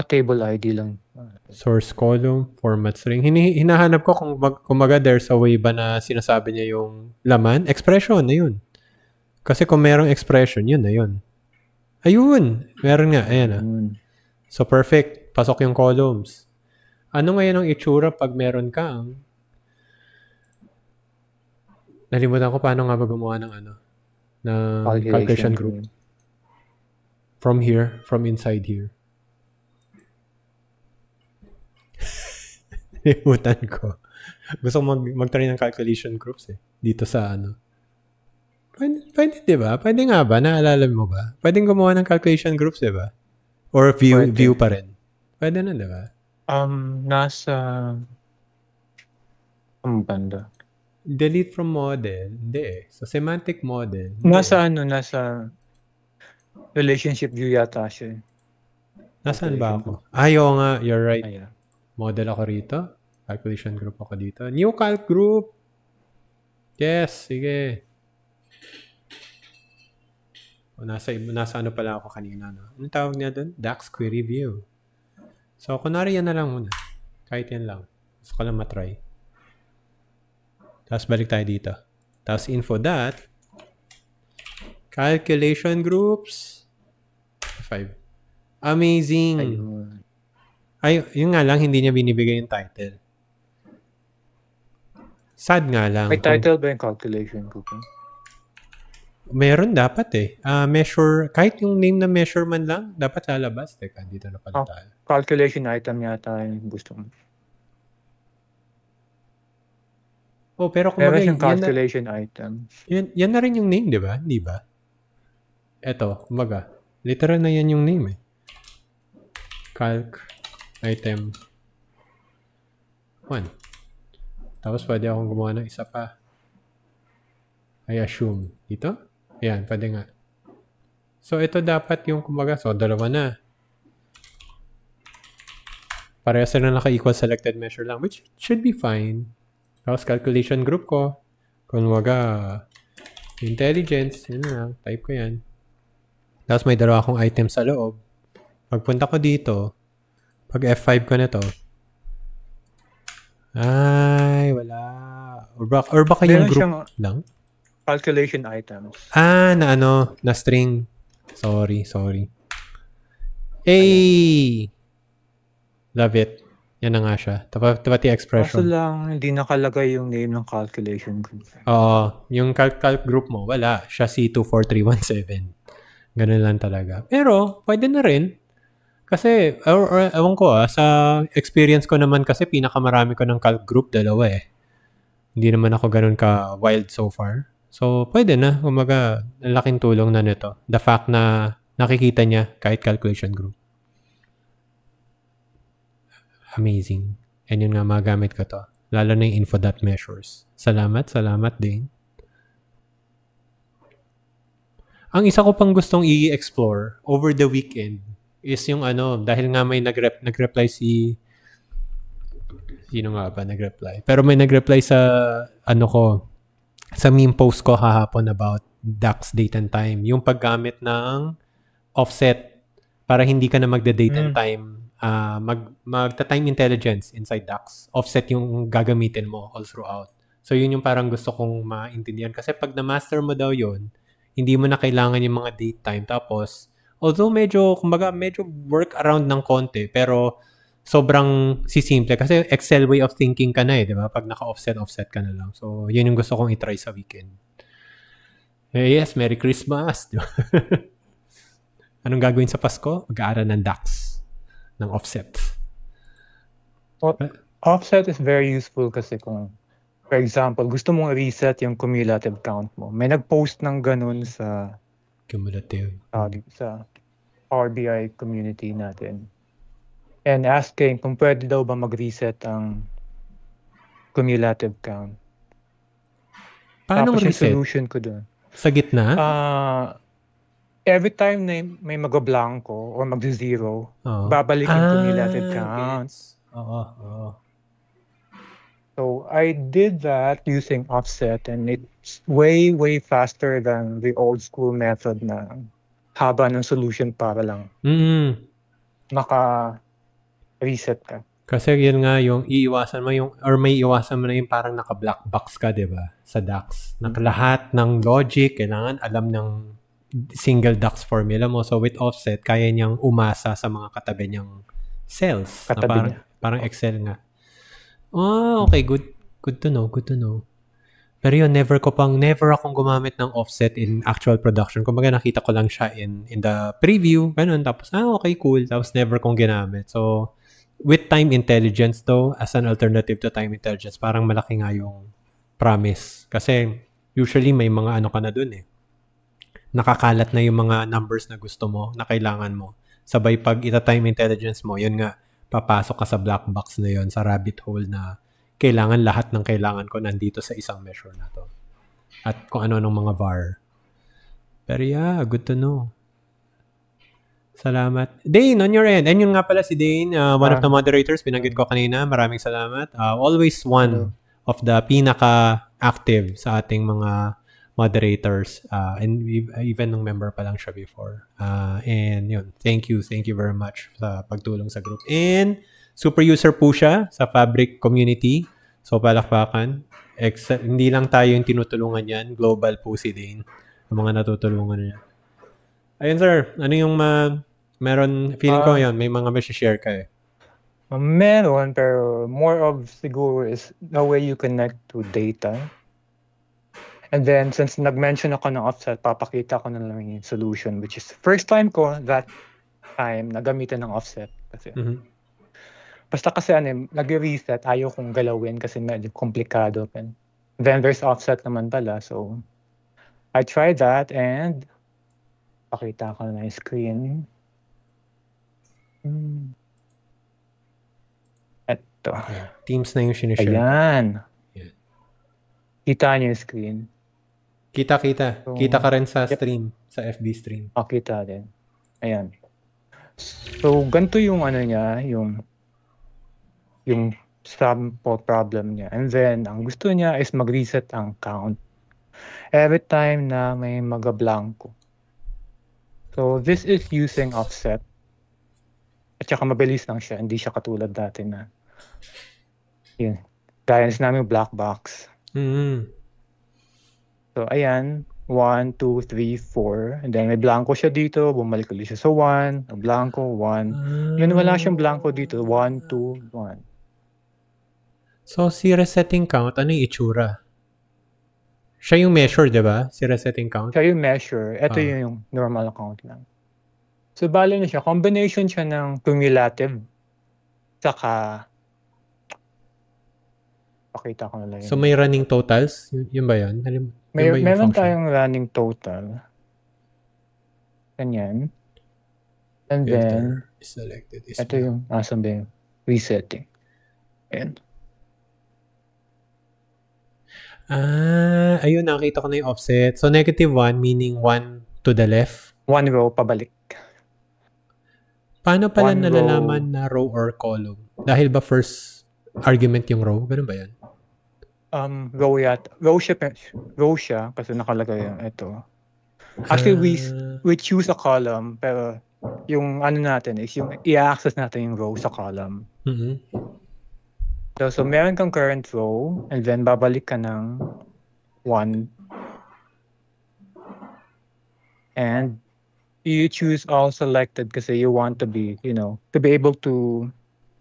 Table ID lang. Source column, format string. Hinahanap ko kung kumaga there's a way ba na sinasabi niya yung laman. Expression na yun. Kasi kung merong expression, yun na yun. Ayun! Meron nga. Ayan So, perfect. Pasok yung columns. Ano ngayon ang itsura pag meron kang nalimutan ko paano nga ba gumawa ng ng calculation group. From inside here. Nalimutan ko. Gusto ko mag-try ng calculation groups dito sa Pwede, di ba? Pwede nga ba? Naalala mo ba? Pwedeng gumawa ng calculation groups, di ba? Or view pa rin? Pwede na, di ba? Nasa... Ang banda. Delete from model. Hindi eh. So, semantic model. Nasa relationship view yata siya. Nasaan ba ako? Oo nga. You're right. Ayan. Model ako rito. Calculation group ako dito. New calc group. Yes. Sige. Nasa ano pala ako kanina. No? Anong tawag niya doon? DAX query view. So, kunwari yan na lang muna. Kahit yan lang. Gusto ko lang matry. Tapos balik tayo dito. Tapos info that. Calculation groups. 5. Amazing. Ay, yun nga lang, hindi niya binibigay yung title. Sad nga lang. May title ba yung calculation group? Meron dapat eh. Measure, kahit yung name na measurement lang, dapat lalabas. Teka, dito na pala tayo. Calculation item yata yung gusto mo. Oh, pero kung meron siyang calculation item. Yan na rin yung name, di ba? Hindi ba? Eto, kumbaga. Literal na yan yung name eh. Calc item 1. Tapos pwede akong gumawa ng isa pa. I assume. Dito? Ayan, pwede nga. So, ito dapat yung kumbaga. So, dalawa na. Parehas na naka-equal selected measure lang, which should be fine. Tapos, calculation group ko. Kumbaga, intelligence. Yan na. Type ko yan. Tapos, may dalawa akong item sa loob. Pagpunta ko dito, pag F5 ko na to, ay, wala. Or baka yung group lang? Calculation items. Na string. Sorry. Hey! Love it. Yan na nga siya. Tapos expression. Kaso lang, hindi nakalagay yung name ng calculation group. Oo. Yung calc group mo, wala. Siya C24317. Ganun lang talaga. Pero, pwede na rin. Kasi, ewan ko sa experience ko naman kasi pinakamarami ko ng calc group, dalawa eh. Hindi naman ako ganun ka wild so far. So, pwede na. Umaga, laking tulong na nito. The fact na nakikita niya kahit calculation group. Amazing. And yun nga, magamit ko to. Lalo na yung info.measures. Salamat din. Ang isa ko pang gustong i-explore over the weekend is yung dahil nga may nag-reply sino nga ba nag-reply? Pero may nag-reply sa sa meme post ko hahapon about DAX date and time. Yung paggamit ng offset para hindi ka na magda-date and time. Magta-time intelligence inside DAX. Offset yung gagamitin mo all throughout. So, yun yung parang gusto kong maintindihan. Kasi pag na-master mo daw yun, hindi mo na kailangan yung mga date time. Tapos, although medyo work around ng konti, pero sobrang sisimple. Kasi Excel way of thinking ka na di ba? Pag naka-offset ka na lang. So, yun yung gusto kong itry sa weekend. Yes, Merry Christmas. Di ba? Anong gagawin sa Pasko? Mag-aaral ng DAX. Ng offset. Offset is very useful kasi kung, for example, gusto mong reset yung cumulative count mo. May nag-post ng ganun sa cumulative. Sa Power BI community natin. And asking kung pwede daw ba mag-reset ang cumulative count. Paano tapos reset? Yung solution ko doon. Sa gitna? Every time na may mag-blanco or mag-zero, babalik yung cumulative count. So I did that using offset and it's way faster than the old school method na haba ng solution para lang maka-reset ka. Kasi yun nga yung iiwasan mo may iwasan mo na yung parang naka-black box ka, di ba? Sa DAX. Lahat ng logic, kailangan alam ng single DAX formula mo. So with offset, kaya niyang umasa sa mga katabi niyang cells. Parang Excel nga. Okay. Good to know. Pero yun, never akong gumamit ng offset in actual production. Kumbaga nakita ko lang siya in the preview. Ganun. Tapos, okay, cool. Tapos never kong ginamit. So, with time intelligence though, as an alternative to time intelligence, parang malaki nga yung promise. Kasi usually may mga ka na dun eh. Nakakalat na yung mga numbers na gusto mo, na kailangan mo sabay pag ita-time intelligence mo, yun nga, papasok ka sa black box na yun, sa rabbit hole na kailangan lahat ng kailangan ko nandito sa isang measure na to. At kung ano ng mga var. Pero yeah, good to know. Salamat. Dane, on your end. And yun nga pala si Dane, one of the moderators, binanggit ko kanina. Maraming salamat. Always one of the pinaka-active sa ating mga moderators. And even nung member pa lang siya before. And yun, thank you very much sa pagtulong sa group. And super user po siya sa Fabric community. So palakpakan. Hindi lang tayo yung tinutulungan yan. Global po si Dane. Ang mga natutulungan niya. Ayun sir, ano yung meron, feeling ko yun, may mga share ka eh. Meron, pero more of siguro is the way you connect to data. And then, since nag-mention ako ng offset, papakita ko na lang yung solution, which is first time ko that time na gamitin ng offset. Kasi, basta kasi nag-reset, ayaw kong galawin kasi medyo komplikado. And then, there's offset naman pala. So, I tried that and pakita ko na yung screen. Ito. Yeah. Teams na yung sinishare. Ayan. Yeah. Kita niyo yung screen. Kita. So, kita ka rin sa stream, sa FB stream. Kita din. Ayan. So, ganito yung niya, yung sample problem niya. And then, ang gusto niya is mag-reset ang count every time na may maga-blanco. So, this is using offset. At saka mabilis lang siya. Hindi siya katulad dati na yun. Gaya namin black box. So, ayan. 1, 2, 3, 4. And then may blanco siya dito. Bumalik ulit siya sa 1. Blanco, 1. Yun, wala siyang blanco dito. 1, 2, 1. So, si resetting count, ano yung itsura? Siya yung measure, di ba? Si resetting count? Siya yung measure. Ito yung normal count lang. So, bali na siya. Combination siya ng cumulative saka pakita ko na lang yun. So, may running totals? Yun ba yun? Meron tayong running total. Ganyan. And then, selected is ito yung sabi, resetting. Ayan. Ayun, nakita ko na yung offset. So, -1 meaning 1 to the left? 1 row pabalik. Paano pala nalalaman na row or column? Dahil ba first argument yung row? Ganun ba yan? Row siya kasi nakalagay yan. Ito. Actually, we choose a column pero yung natin is yung i-access natin yung row sa column. So meron kang current row and then babalik ka ng 1 and you choose all selected kasi you want to be, to be able to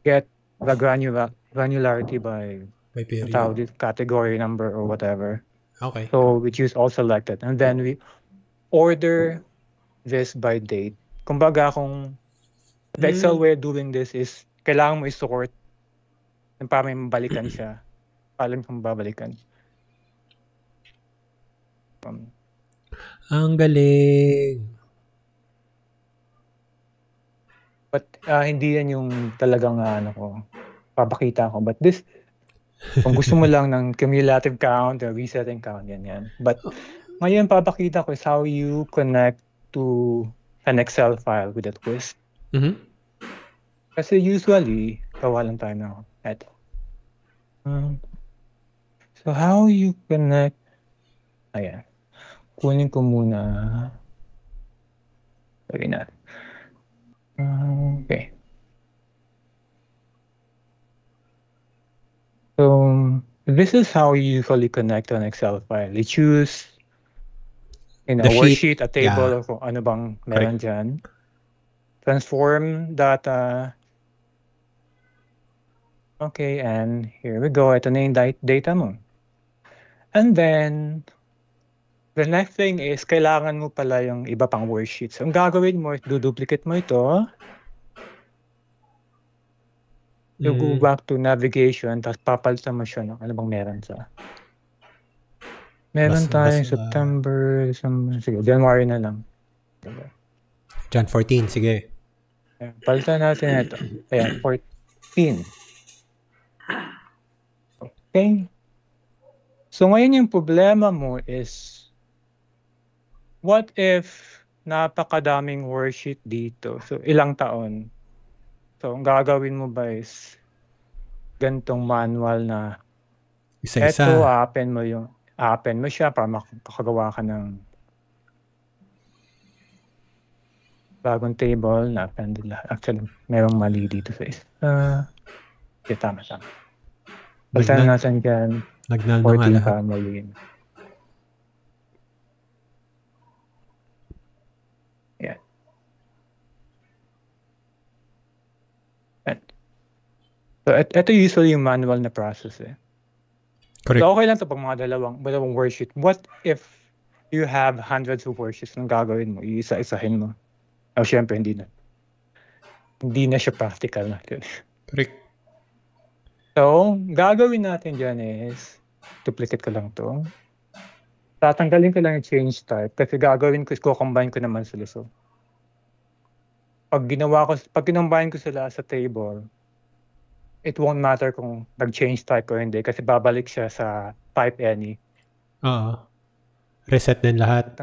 get the granularity by category number or whatever. Okay. So we choose all selected and then we order this by date. Kumbaga kung the Excel way of doing this is kailangan mo i-sort para may mabalikan siya. Alam kung babalikan. Ang galing. But hindi yan yung talagang papakita ko. But this, kung gusto mo lang ng cumulative count or resetting count, yan. But ngayon papakita ko is how you connect to an Excel file with a twist. Kasi usually, gawa lang tayo na ito. So how you connect, ayan. Kunin ko muna. Lagay natin. Okay. So this is how you usually connect to an Excel file. You choose a worksheet, a table, or kung ano bang meron dyan. Transform data. Okay, and here we go. Ito na yung data mo. And then, the next thing is, kailangan mo pala yung iba pang worksheets. So, ang gagawin mo, duplicate mo ito. You go back to navigation, tapos papalitan mo siya ng ano bang meron sa. Meron tayong September, sige, January na lang. Jan 14, sige. Ayan, palitan natin ito. Ayan, 14. Okay. So ngayon yung problema mo is, what if napakadaming worksheet dito? So ilang taon? So ang gagawin mo ba is gantong manual na eto, Isa-isa. open mo siya para makakagawa ka ng bagong table na appended lahat. Actually, merong mali dito sa isa. Tama. Palitan natin dyan, Nagnal na nga 14 lahat. para mali. Yan. So, ito usually yung manual na process eh. Correct. So, okay lang ito pag mga dalawang worksheet. What if you have hundreds of worksheets? Anong gagawin mo? Iisa-isahin mo. Oh, syempre, hindi na. Hindi na siya practical natin. Correct. So, gagawin natin dyan is, duplicate ko lang to. Tatanggalin ko lang yung change type kasi gagawin ko is combine ko naman sila. So, pag kinumbine ko sila sa table, it won't matter kung nag-change type o hindi kasi babalik siya sa type any. Oo. Reset din lahat.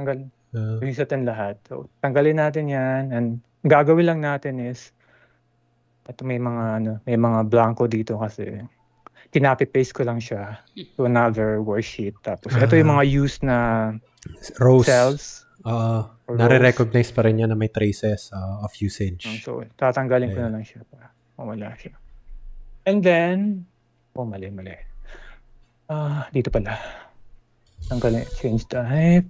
Reset din lahat. So, tanggalin natin yan and gagawin lang natin is, ito may mga blanco dito kasi copy-paste ko lang siya to another worksheet. Tapos ito yung mga used na rows. Cells. Nare-recognize pa rin yan na may traces of usage. So, tatanggalin ko na lang siya para mawala siya. And then, mali. Dito pala. Tanggalin, change type.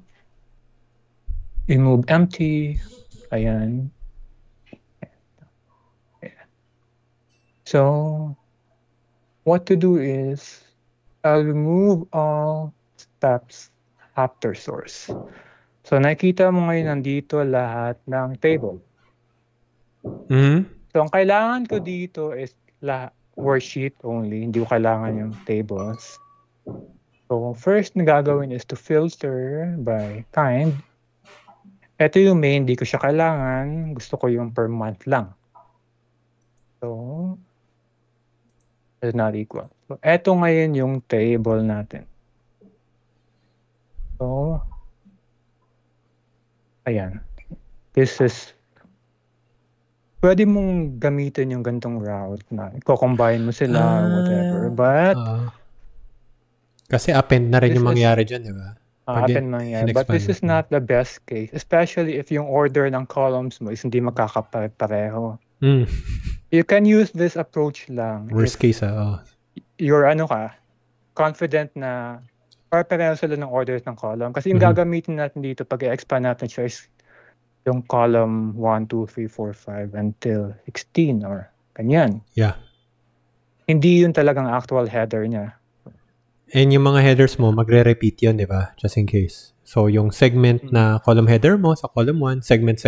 Remove empty. Ayan. So, what to do is, I'll remove all steps after source. So, nakikita mo ngayon nandito lahat ng table. Mm-hmm. So, ang kailangan ko dito is worksheet only. Hindi ko kailangan yung tables. So, first na gagawin is to filter by kind. Ito yung main, hindi ko siya kailangan. Gusto ko yung per month lang. So, is not equal. So, ito ngayon yung table natin. So, ayan. This is, pwede mong gamitin yung gantong route na i-combine mo sila or whatever. But, kasi append na rin yung mangyari dyan, di ba? Append mangyari. But this is not the best case. Especially if yung order ng columns mo is hindi magkakapareho. You can use this approach lang. Worst case, You're confident na pareho sila ng orders ng column. Kasi yung gagamitin natin dito pag i-expand natin siya is yung column 1, 2, 3, 4, 5 until 16 or ganyan. Yeah. Hindi yun talagang actual header niya. And yung mga headers mo, magre-repeat yun, di ba? Just in case. So, yung segment na column header mo sa column 1, segment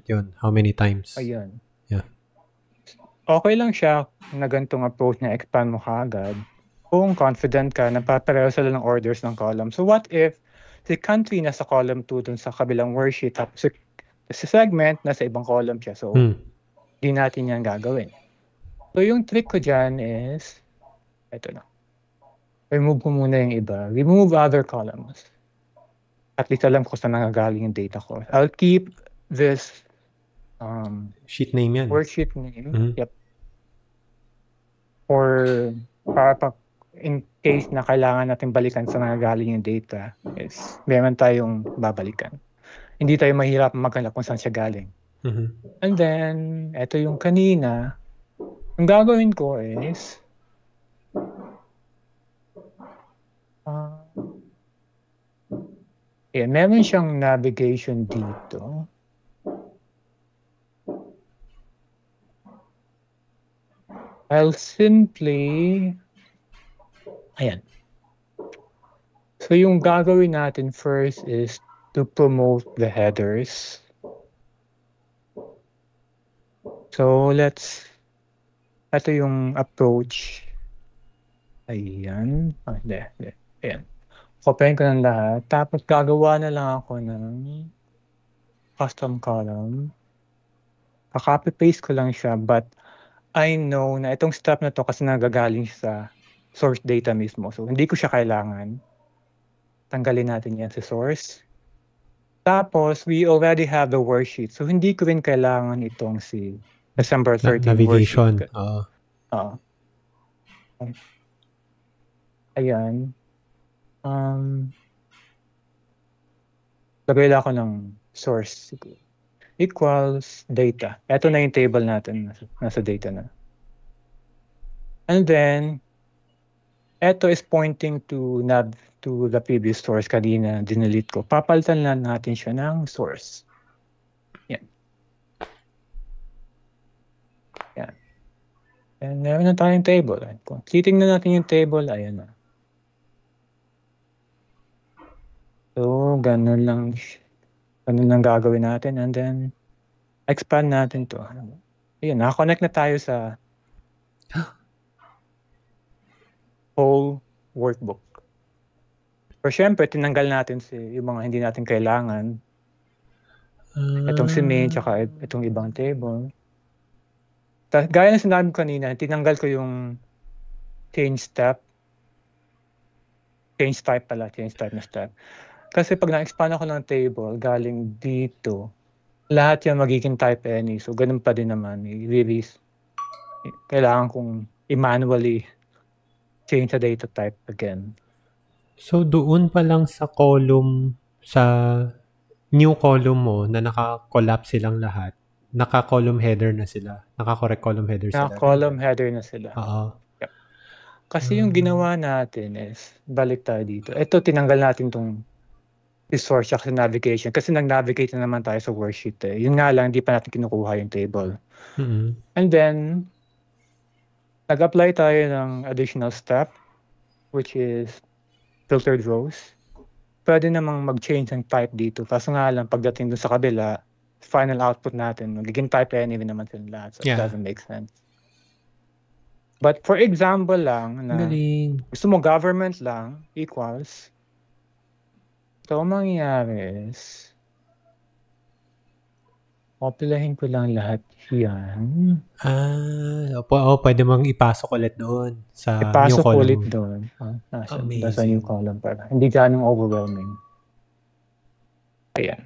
yun. How many times? Ayun. Yeah. Okay lang siya na ganitong approach na expand mo kaagad kung confident ka na pareho sila ng orders ng column. So, what if si country nasa column 2 dun sa kabilang worksheet tapos si segment nasa ibang column siya. So, di natin yan gagawin. So, yung trick ko dyan is, ito na. Remove ko muna yung iba. Remove other columns. At least alam ko saan nangagaling yung data ko. I'll keep this sheet name yan. Worksheet name. Yep. Para in case na kailangan natin balikan saan nangagaling yung data, is meron tayong babalikan. Hindi tayo mahirap maghanap kung saan siya galing. And then, ito yung kanina. Ang gagawin ko is, meron siyang navigation dito. I'll simply, ayan. So yung gagawin natin first is to promote the headers. So ito yung approach. Ayan. Ayan. Copyin ko ng lahat. Tapos gagawa na lang ako ng custom column. Copy-paste ko lang siya, but I know na itong step na to kasi nagagaling sa source data mismo. So, hindi ko siya kailangan. Tanggalin natin yan sa source. Tapos, we already have the worksheet. So, hindi ko rin kailangan itong si December 13 Navigation. worksheet. Ayan. Lagay lang ako ng source equals data. Ito na yung table natin. Nasa data na. And then, ito is pointing to the previous source kanina dinelete ko. Papalitan lang natin siya ng source. Yan. Yan. And meron na tayong table. Kung titingnan natin yung table, ayan na. So, ganun lang gagawin natin. And then, expand natin to. Ayan, nakakonect na tayo sa whole workbook. Pero syempre, tinanggal natin yung mga hindi natin kailangan. Itong si main, tsaka itong ibang table. Gaya na sinabi ko kanina, tinanggal ko yung change type na step. Kasi pag na-expand ako ng table, galing dito, lahat yan magiging type any. So, ganun pa din naman. Kailangan kong i-manually change the data type again. So, doon pa lang sa column, sa new column mo na naka-collapse silang lahat, naka-column header na sila. Naka-correct column header sila. Naka-column header na sila. Yep. Kasi yung ginawa natin is, balik tayo dito. Ito, tinanggal natin tong resource sa navigation. Kasi nag-navigate na naman tayo sa worksheet. Yun nga lang, hindi pa natin kinukuha yung table. Mm-hmm. And then, nag-apply tayo ng additional step, which is filtered rows. Pwede namang mag-change ng type dito. Kaso nga lang, pagdating dun sa kabila, final output natin, magiging type any naman sila lahat. So, it doesn't make sense. But for example lang, na gusto mo government lang, equals, so, mangyayari is, populahin ko lang lahat yan. Pwede mong ipasok ulit doon sa new column. Ipasok ulit doon. Nasa new column para. Hindi ganong overwhelming. Ayan.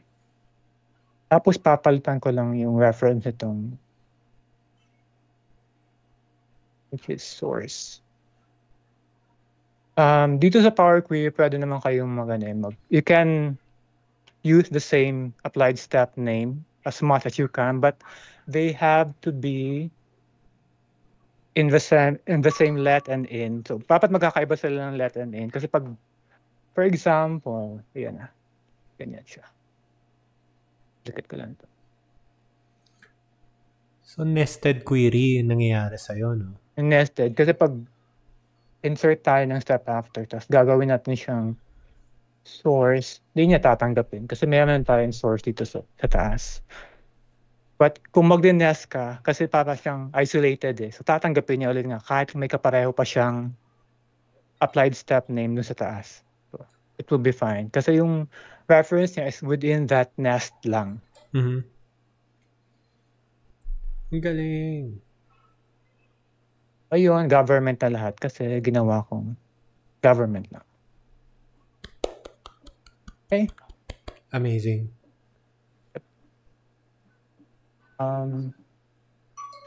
Tapos papalitan ko lang yung reference itong which is source. Dito sa Power Query, pwede naman kayong you can use the same applied step name as much as you can, but they have to be in the same let and in. So, dapat magkakaiba sila ng let and in. Kasi pag, for example, ayan na. Ganyan siya. Dikit ko lang ito. So, nested query yung nangyayari sa'yo, no? Nested. Kasi pag insert tayo ng step after, tapos gagawin natin siyang source, hindi niya tatanggapin. Kasi meron tayong source dito sa taas. But kung mag-nest ka, kasi para siyang isolated so tatanggapin niya ulit nga kahit may kapareho pa siyang applied step name dun sa taas. So, it will be fine. Kasi yung reference niya is within that nest lang. Mm-hmm. Ang galing. Ayun, government na lahat kasi ginawa kong government na. Okay. Amazing.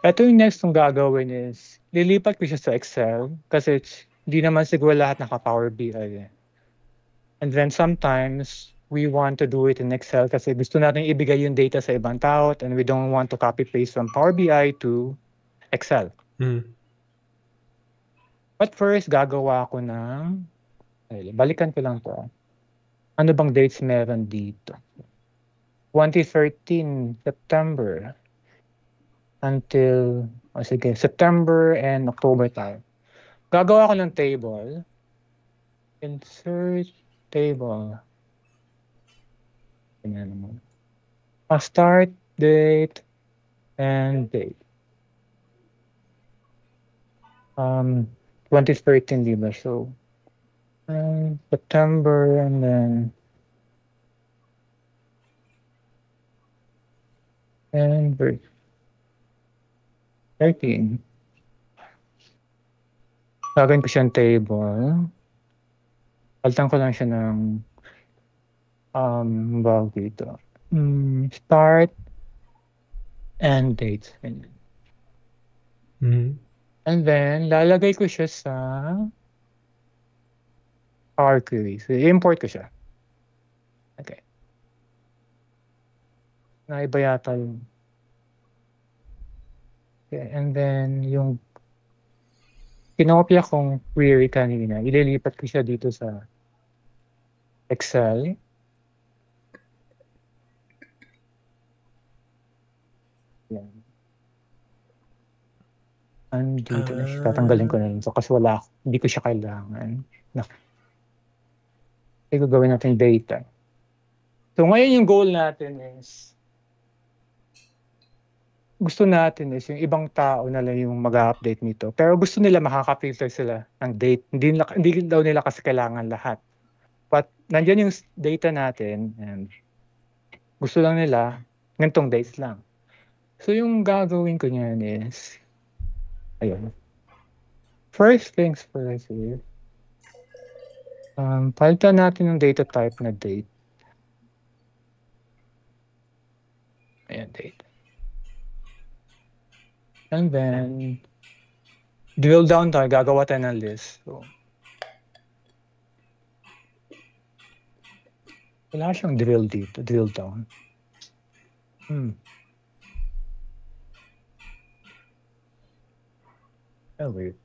Ito yung next kong gagawin is, lilipat ko siya sa Excel kasi hindi naman siguro lahat naka-Power BI. And then sometimes, we want to do it in Excel kasi gusto natin ibigay yung data sa ibang tao and we don't want to copy-paste from Power BI to Excel. But first, gagawa ko ng, balikan ko lang to. Ano bang dates meron dito? 2013, September, until, September and October tayo. Gagawa ko ng table. Insert table. Start date and date. 2013, diba? So, September and then and birth. 13. Gagawin ko siyang table. Palitan ko lang siya ng bawag dito. Start and dates. Mhm. And then, lalagay ko siya sa Power Query. So, i-import ko siya. Okay. Naiba yata yung... Okay. And then, yung kinopya kong query kanina, ililipat ko siya dito sa Excel. Yan. Andito na siya. Tatanggalin ko na rin. So, kasi hindi ko siya kailangan. Okay, gagawin natin data. So, ngayon yung goal natin is gusto natin is yung ibang tao na lang yung mag-update nito. Pero gusto nila makaka-filter sila ng date. Hindi daw nila kasi kailangan lahat. But nandiyan yung data natin and gusto lang nila ganitong dates lang. So yung gagawin ko niyan is ayun. First things first is palitan natin yung data type na date. Ayan, date. And then drill down tayo, gagawa tayo ng list. So, wala siyang drill dito, drill down. Oh, weird.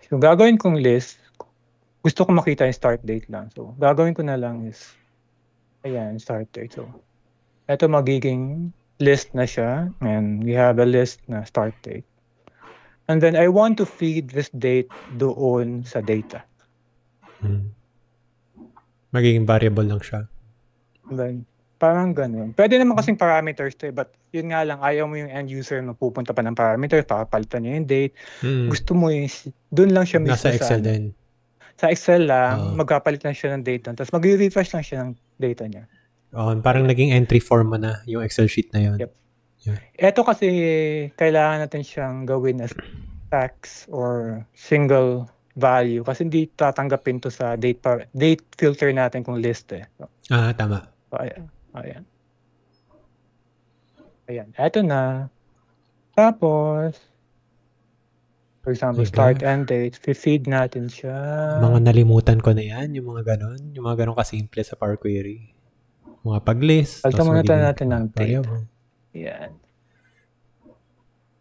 So, gagawin kong list, gusto ko makita yung start date lang. So, gagawin ko na lang is, ayan, start date. So, ito magiging list na siya. And we have a list na start date. And then, I want to feed this date doon sa data. Magiging variable lang siya. Then, parang ganun. Pwede naman kasing parameters to, but yun nga lang, ayaw mo yung end user mapupunta pa ng parameters, papalitan niya yung date. Gusto mo yung, dun lang siya mismo nasa Excel sa, din. Sa Excel lang, magpapalit lang siya ng date. Tapos mag-refresh lang siya ng data niya. Parang naging entry form mo na yung Excel sheet na yun. Yep. Yeah. Ito kasi, kailangan natin siyang gawin as tax or single value kasi hindi tatanggapin to sa date filter natin kung list eh. Tama. So, ayan. Ayan. Ito na. Tapos, for example, start and date. Feed natin siya. Mga nalimutan ko na yan. Yung mga ganon. Yung mga ganon kasimple sa Power Query. Mga pag-list. Palitan muna natin ng date. Ayan.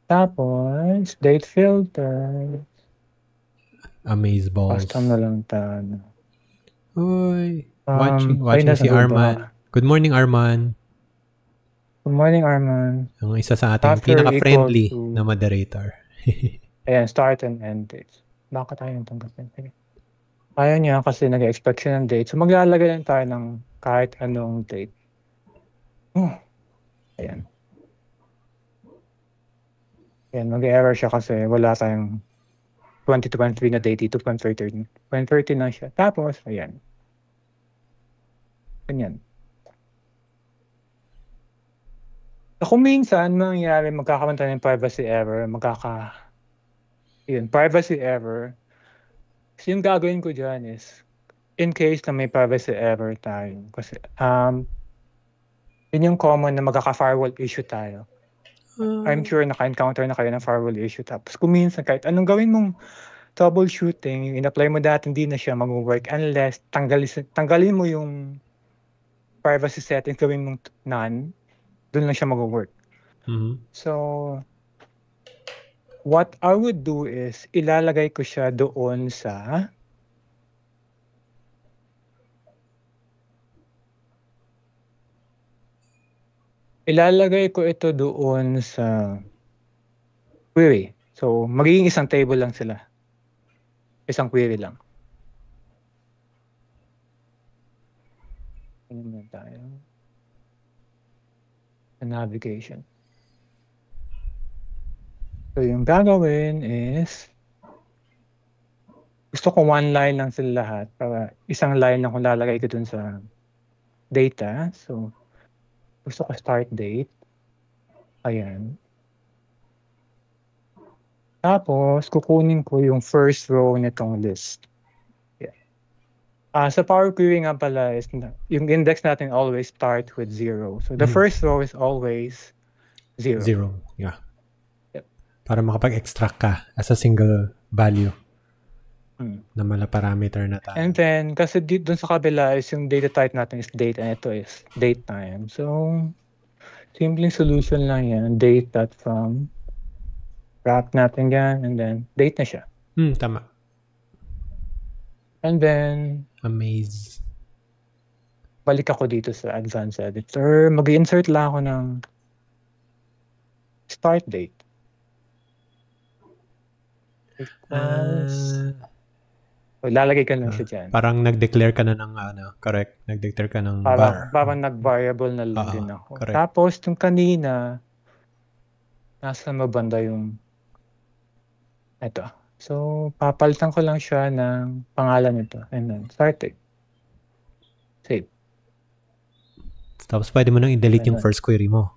Tapos, date filter. Amazeballs. Custom na lang tayo. Uy. Watching si Arman. Good morning, Arman. Good morning, Arman. Ang isa sa ating pinaka-friendly na moderator. Ayan, start and end dates. Bakit tayo yung tanggapin? Ayaw niya kasi nag-expect siya ng date. So, maglalagay lang tayo ng kahit anong date. Ayan. Ayan, mag-error siya kasi wala tayong 2023 na date dito, 2013. 2013 lang siya. Tapos, ayan. Ganyan. So, kung minsan, mangyayari, magkakaroon tayo ng privacy error, privacy error. So, yung gagawin ko dyan is, in case na may privacy error tayo, kasi, yun yung common na magkaka-firewall issue tayo. I'm sure naka-encounter na kayo ng firewall issue. Tapos kung minsan kahit anong gawin mong troubleshooting, yung in-apply mo dati, hindi na siya mag-work unless tanggalin mo yung privacy settings, gawin mong none, doon lang siya mag-work. So, what I would do is, ilalagay ko siya doon sa ilalagay ko ito doon sa query. So, magiging isang table lang sila. Isang query lang. Ano na tayo? Navigation. So, yung gagawin is gusto ko one line lang sila lahat para isang line lang kung lalagay ko dun sa data. So, gusto ko start date. Ayan. Tapos, kukunin ko yung first row nitong list. Yeah. Sa Power Query nga pala is yung index natin always start with 0. So the first row is always 0. 0. Yeah. Yep. Para makapag-extract ka as a single value na mala parameter na tayo. And then, kasi dun sa kabila is yung data type natin is date and ito is date time. So, simpleng solution lang yan. Date.from. Wrap natin yan and then date na siya. Tama. And then, amaze. Balik ako dito sa advanced editor. Mag-insert lang ako ng start date. Lalagay ka lang siya dyan. Parang nag-declare ka na ng correct. Nag-declare ka ng var. Parang nag-variable na lang din ako. Correct. Tapos, yung kanina, nasa mabanda yung ito. So, papalitan ko lang siya ng pangalan nito. And then, start date. Save. Tapos, pwede mo nang i-delete yung first query mo.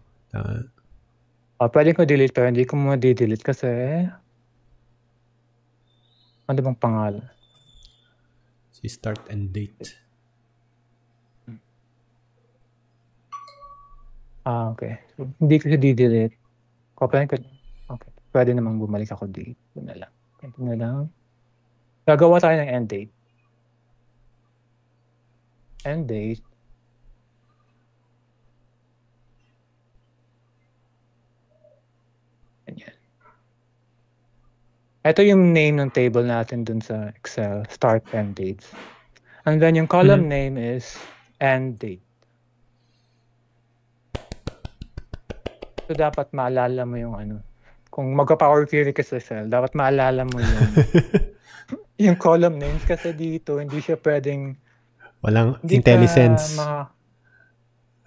Pwede ko delete pero hindi ko mo di-delete kasi ano bang pangalan? Si start and date. Okay. So, hindi ko siya di-delete. Okay. Pwede namang bumalik ako dito. Ito na lang. Gagawa tayo ng end date. End date. Ganyan. Ito yung name ng table natin dun sa Excel, start end dates. And then yung column name is end date. So dapat maalala mo yung kung magka-power query ka sa Excel, dapat maalala mo yung yung column names kasi dito hindi siya pwedeng walang IntelliSense.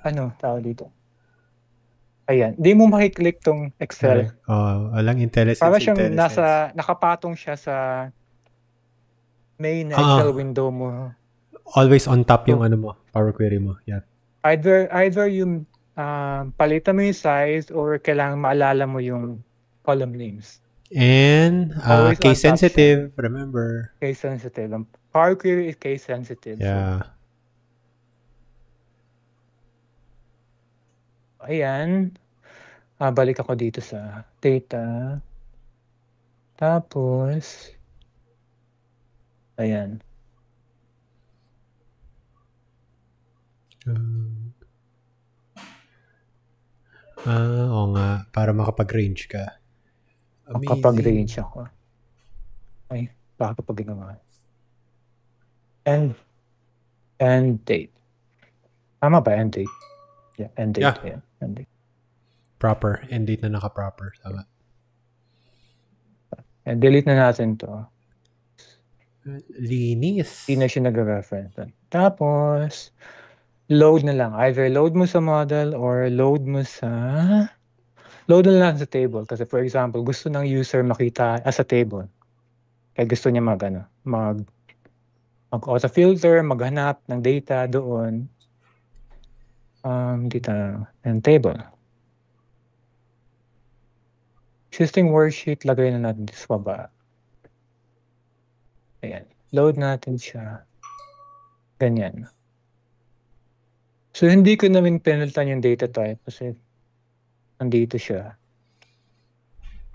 Tawag dito. Ayan, hindi mo makiklik tong Excel. Walang IntelliSense. Para siyang nakapatong siya sa main Excel window mo. Always on top yung Power Query mo. Yeah. Either yung palitan mo yung size or kailangan maalala mo yung column names. And case sensitive, remember. Case sensitive. Power Query is case sensitive. Yeah. So, ayan. Balik ako dito sa data. Tapos, ayan. Oo nga. Para makapag-range ka. Amazing. Makapag-range ako. Ay, baka pag ginawa. End date. Tama ba? End date. Yeah, end date. Yeah. End date. Proper. End date na naka-proper. Tama. And delete na natin to. Linis. Hindi na siya nag-reference. Tapos, load na lang. Either load mo sa model or load na lang sa table. Kasi for example, gusto ng user makita as a table. Kaya gusto niya mag-auto-filter, maghanap ng data doon. Data and table. Existing worksheet, lagay na natin sa baba. Ayan. Load natin siya. Ganyan. So, hindi ko namin pinalitan yung data type kasi nandito siya.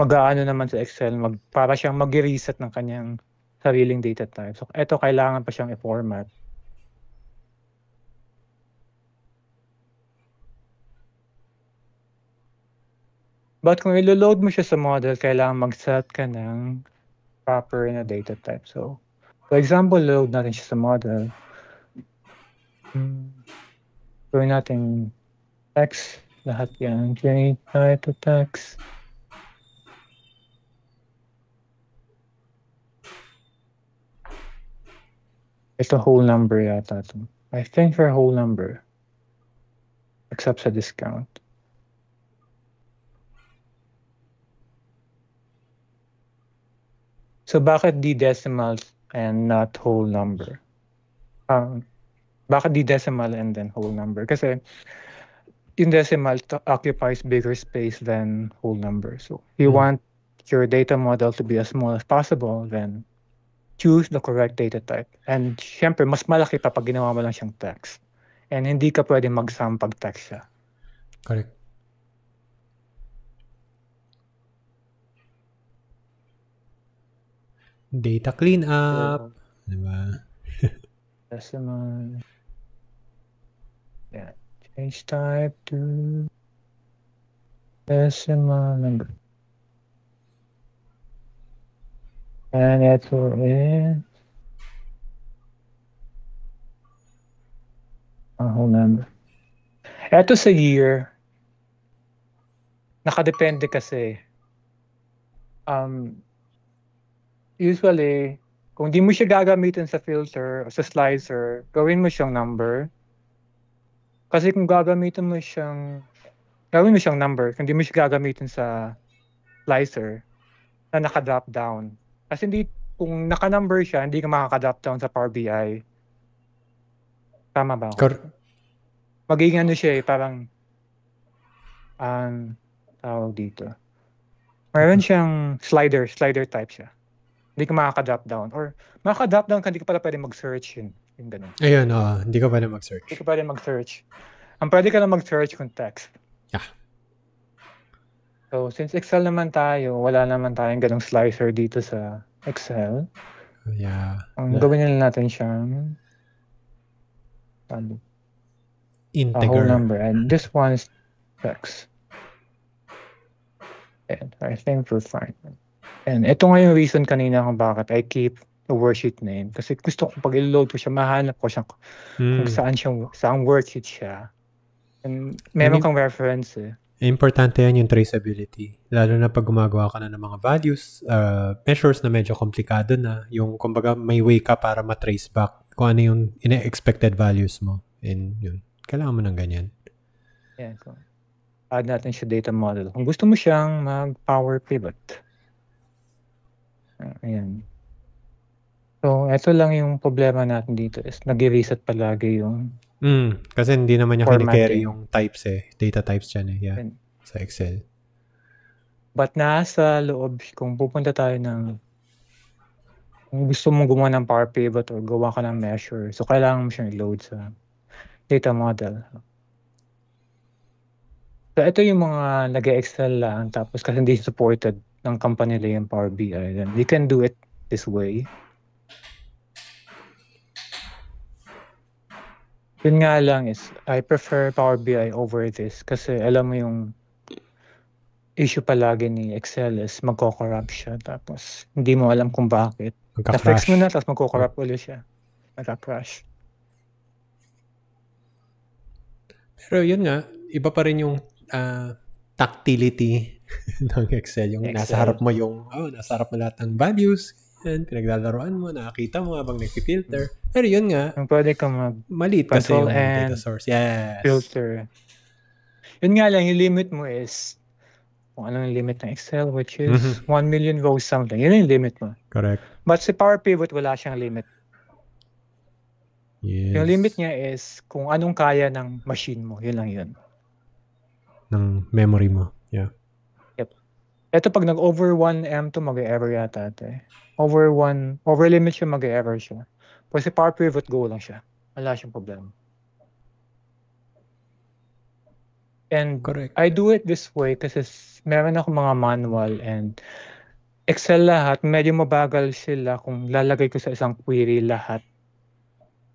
Mag-aano naman sa Excel, para siyang mag-reset ng kanyang sariling data type. So, ito kailangan pa siyang i-format. But kung ilo-load mo siya sa model, kailangan mag-set ka ng proper na data type. So, for example, load natin siya sa model. Gawin natin text. Lahat yan. Create type to text. Ito whole number yata ito. I think for whole number. Except sa discount. So, bakit D-decimal and not whole number? Bakit D-decimal and then whole number? Kasi, in decimal occupies bigger space than whole number. So if you want your data model to be as small as possible, then choose the correct data type. And syempre, mas malaki pa pag ginawa mo lang siyang text. And hindi ka pwede mag-sum pag text siya. Correct. Data cleanup. Diba? Decimal. Yeah. Change type to decimal number. And ito is a whole number. Ito sa year, nakadepende kasi. Usually, kung di mo siya gagamitin sa filter o sa slicer, gawin mo siyang number. Kasi kung gawin mo siyang number, kung di mo siya gagamitin sa slicer, na naka-drop down. Kasi kung naka-number siya, hindi ka makaka-drop down sa Power BI. Tama ba ako? Magiging ano siya parang tawag dito. Meron siyang slider type siya. Hindi ka makaka-drop down. Or makaka-drop down ka, hindi ka pala pwede mag-search yun. Yung ganun. Ayun, hindi ka pwede mag-search. Hindi ka pwede mag-search. Ang pwede ka lang mag-search kung text. Yeah. So, since Excel naman tayo, wala naman tayong ganung slicer dito sa Excel. Yeah. Ang gawin nila natin siyang integer. A whole number. And this one's text. And I think we're fine. And ito nga yung reason kanina kung bakit I keep the worksheet name. Kasi gusto ko pag i-load ko siya, mahanap ko siya kung saan worksheet siya. And meron kang reference eh. Importante yan yung traceability. Lalo na pag gumagawa ka na ng mga values, measures na medyo komplikado na. Yung kumbaga may way ka para matrace back kung ano yung expected values mo. And yun, kailangan mo ng ganyan. Yeah, so add natin siya data model. Kung gusto mo siyang mag-power pivot. Ayan. So, ito lang yung problema natin dito is nag-reset palagi yung kasi hindi naman niya kini-carry yung types eh. Data types dyan eh. Yeah. Sa Excel. But nasa loob, kung pupunta tayo kung gusto mong gumawa ng power pivot or gawa ka ng measure, so kailangan mo siyang i-load sa data model. So, ito yung mga nag-Excel lang, tapos kasi hindi supported ng company nila yung Power BI, then you can do it this way. Yun nga lang is, I prefer Power BI over this kasi alam mo yung issue palagi ni Excel is magko-corrupt siya, tapos hindi mo alam kung bakit. Na-fix mo na, tapos magko-corrupt ulit siya. Magka-crash. Pero yun nga, iba pa rin yung tactility ng Excel. Yung nasa harap mo nasa harap mo lahat ng values, and pinaglalaroan mo, nakakita mo habang nag-filter. Pero yun nga, pwede ka maliit kasi yung data source. Yes. Filter. Yun nga lang, yung limit mo is kung ano yung limit ng Excel, which is 1 million rows something. Yun yung limit mo. Correct. But sa Power Pivot, wala siyang limit. Yes. Yung limit niya is kung anong kaya ng machine mo. Yun lang yun. Ng memory mo. Yeah. Yep. Ito pag nag-over 1M to, mag-error yata ito eh. Over limit siya, mag-error siya. Pag sa Power Pivot, go lang siya. Wala siyang problema. And correct. I do it this way kasi meron ako mga manual and Excel lahat, medyo mabagal sila kung lalagay ko sa isang query lahat.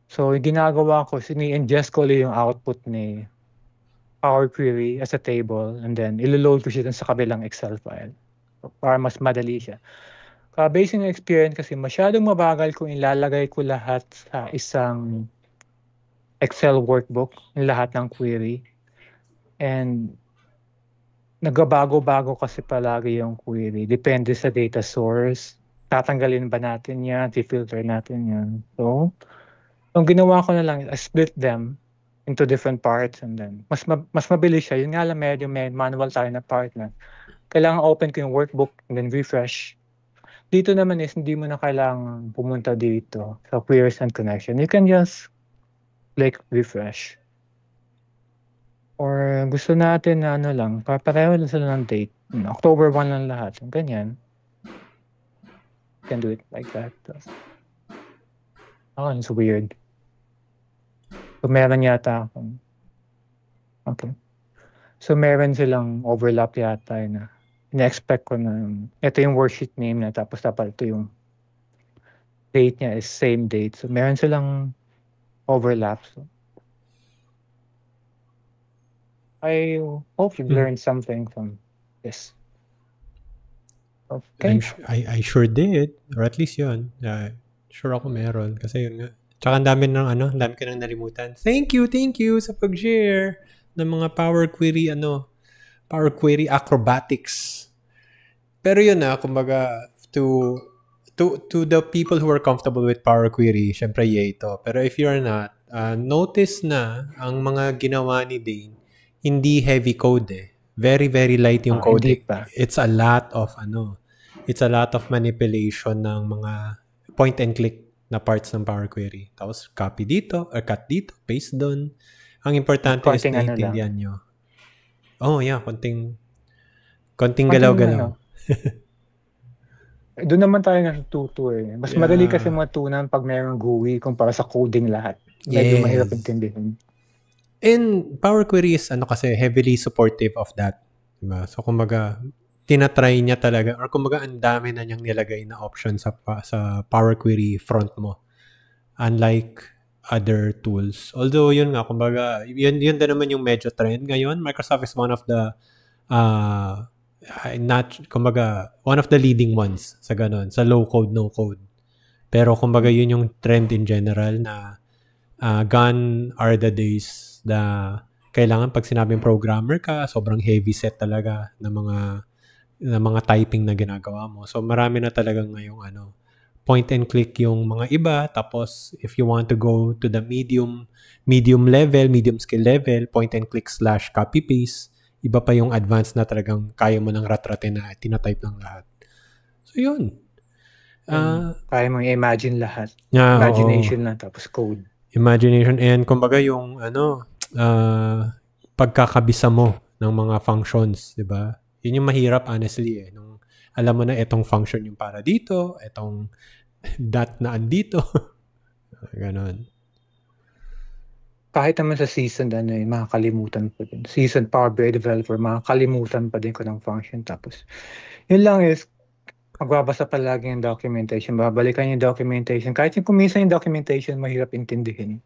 So, yung ginagawa ko, sini-ingest ko yung output ni Power Query as a table and then ilo-load ko siya dun sa kabilang Excel file para mas madali siya. Based on experience kasi masyadong mabagal kung ilalagay ko lahat sa isang Excel workbook, lahat ng query. And nagbabago-bago kasi palagi yung query. Depende sa data source. Tatanggalin ba natin yan? I-filter natin yan. So, ang ginawa ko na lang, I split them into different parts and then mas mabilis siya. Yun nga lang medyo may manual tayo na part na kailangan open ko yung workbook and then refresh. Dito naman is hindi mo na kailangan pumunta dito sa queries and connection. You can just click refresh. Or gusto natin na ano lang, pareho lang sila ng date. October 1 lang lahat. Ganyan. Can do it like that. Oh, it's weird. So, meron yata akong... Okay. So, meron silang overlap yata na ina-expect ko na ito yung worksheet name na tapos dapat ito yung date niya is same date. So, meron silang overlap. So, I hope you've learned something from this. Okay. I sure did. Or at least yun. Sure ako meron. Kasi yun nga. Tsaka ang dami ko nang nalimutan. Thank you sa pag-share ng mga Power Query acrobatics. Pero yun kumbaga, to the people who are comfortable with Power Query, syempre yay ito. Pero if you're not, notice na ang mga ginawa ni Dane, hindi heavy code Very, very light yung code. It's a lot of manipulation ng mga point and click na parts ng Power Query. Tapos copy dito or cut dito, paste doon. Ang importante is naiintindihan nyo. Oh yeah, konting galaw-galaw. Doon naman tayo natututo Mas madali kasi matunan pag mayroong GUI kumpara sa coding lahat. Medyo mahirap intindihin. And Power Query is kasi heavily supportive of that. Diba? So kumbaga, tinatry niya talaga or kumbaga ang dami na niyang nilagay na option sa Power Query front mo. Unlike other tools. Although yun nga, kumbaga, yun din naman yung medyo trend ngayon. Microsoft is one of the one of the leading ones sa ganun, sa low code, no code. Pero kumbaga yun yung trend in general na gone are the days na kailangan pag sinabing programmer ka, sobrang heavy set talaga ng mga typing na ginagawa mo. So marami na talagang ngayong point and click yung mga iba. Tapos if you want to go to the medium skill level, point and click / copy paste. Iba pa yung advanced na talagang kaya mo ng rat-ratin na tinatype ng lahat. So yun. Kaya mo imagine lahat. Imagination lang tapos code. Imagination and kumbaga yung pagkakabisa mo ng mga functions, 'di ba? Yun yung mahirap honestly nung alam mo na itong function yung para dito, itong dot na andito. Ganon. Kahit naman sa season makakalimutan pa din. Season Power BI developer, makakalimutan pa din ko ng function. Tapos, yun lang is magbabasa palagi yung documentation. Babalikan yung documentation. Kahit yung kumisa yung documentation, mahirap intindihin.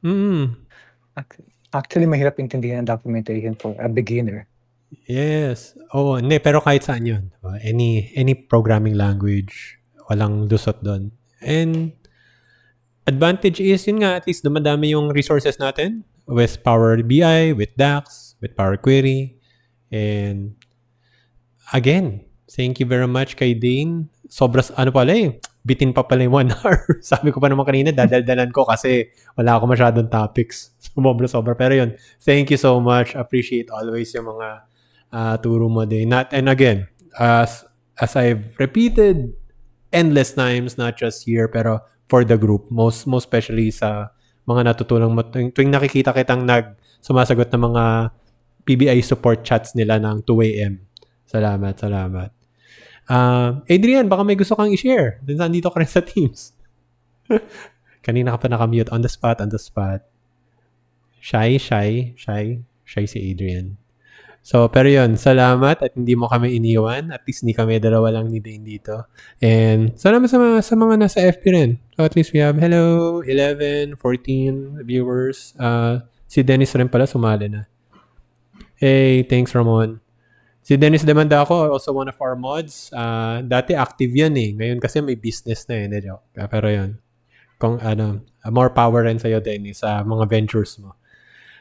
Actually, mahirap intindihin ang documentation for a beginner. Yes. Pero kahit saan yun. Any programming language, walang lusot doon. And advantage is, yun nga, at least dumadami yung resources natin with Power BI, with DAX, with Power Query. And again, thank you very much kay Dane. Bitin pa pala yung 1 hour. Sabi ko pa naman kanina, dadaldalan ko kasi wala ako masyadong topics. Sobra. Pero yun, thank you so much. Appreciate always yung mga turo mo din. And again, as I've repeated endless times, not just here, pero for the group, most especially sa mga natutulong mo. Tuwing nakikita kitang sumasagot ng mga PBI support chats nila ng 2 a.m. Salamat. Adrian, baka may gusto kang i-share. Nandito ka rin sa Teams. Kanina ka pa nakamute. On the spot. Shy si Adrian. So, pero yun, salamat at hindi mo kami iniwan. At least hindi kami dalawa lang ni Dane dito. And salamat sa mga nasa FB rin. So, at least we have, 11, 14 viewers. Si Dennis rin pala sumali na. Hey, thanks Ramon. Si Dennis Demanda ako, also one of our mods. Dati active yan Ngayon kasi may business na Hindi joke. Pero yun. Kung more power rin sa'yo, Dennis, sa mga ventures mo.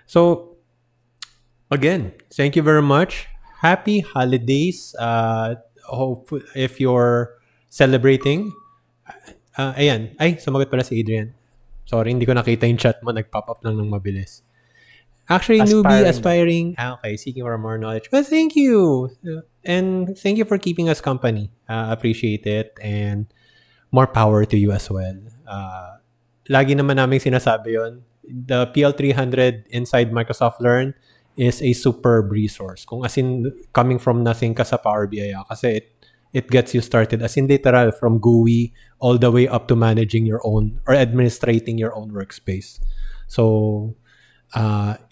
So, again, thank you very much. Happy holidays. Hope if you're celebrating. Ayan. Ay, sumagot pala si Adrian. Sorry, hindi ko nakita yung chat mo. Nag-pop up lang ng mabilis. Actually, newbie, aspiring. Okay, seeking for more knowledge. Well, thank you. And thank you for keeping us company. Appreciate it. And more power to you as well. Lagi naman namin sinasabi yon. The PL300 inside Microsoft Learn is a superb resource. Kung as in coming from nothing ka sa Power BI, kasi it gets you started as in literal from GUI all the way up to managing your own or administrating your own workspace. So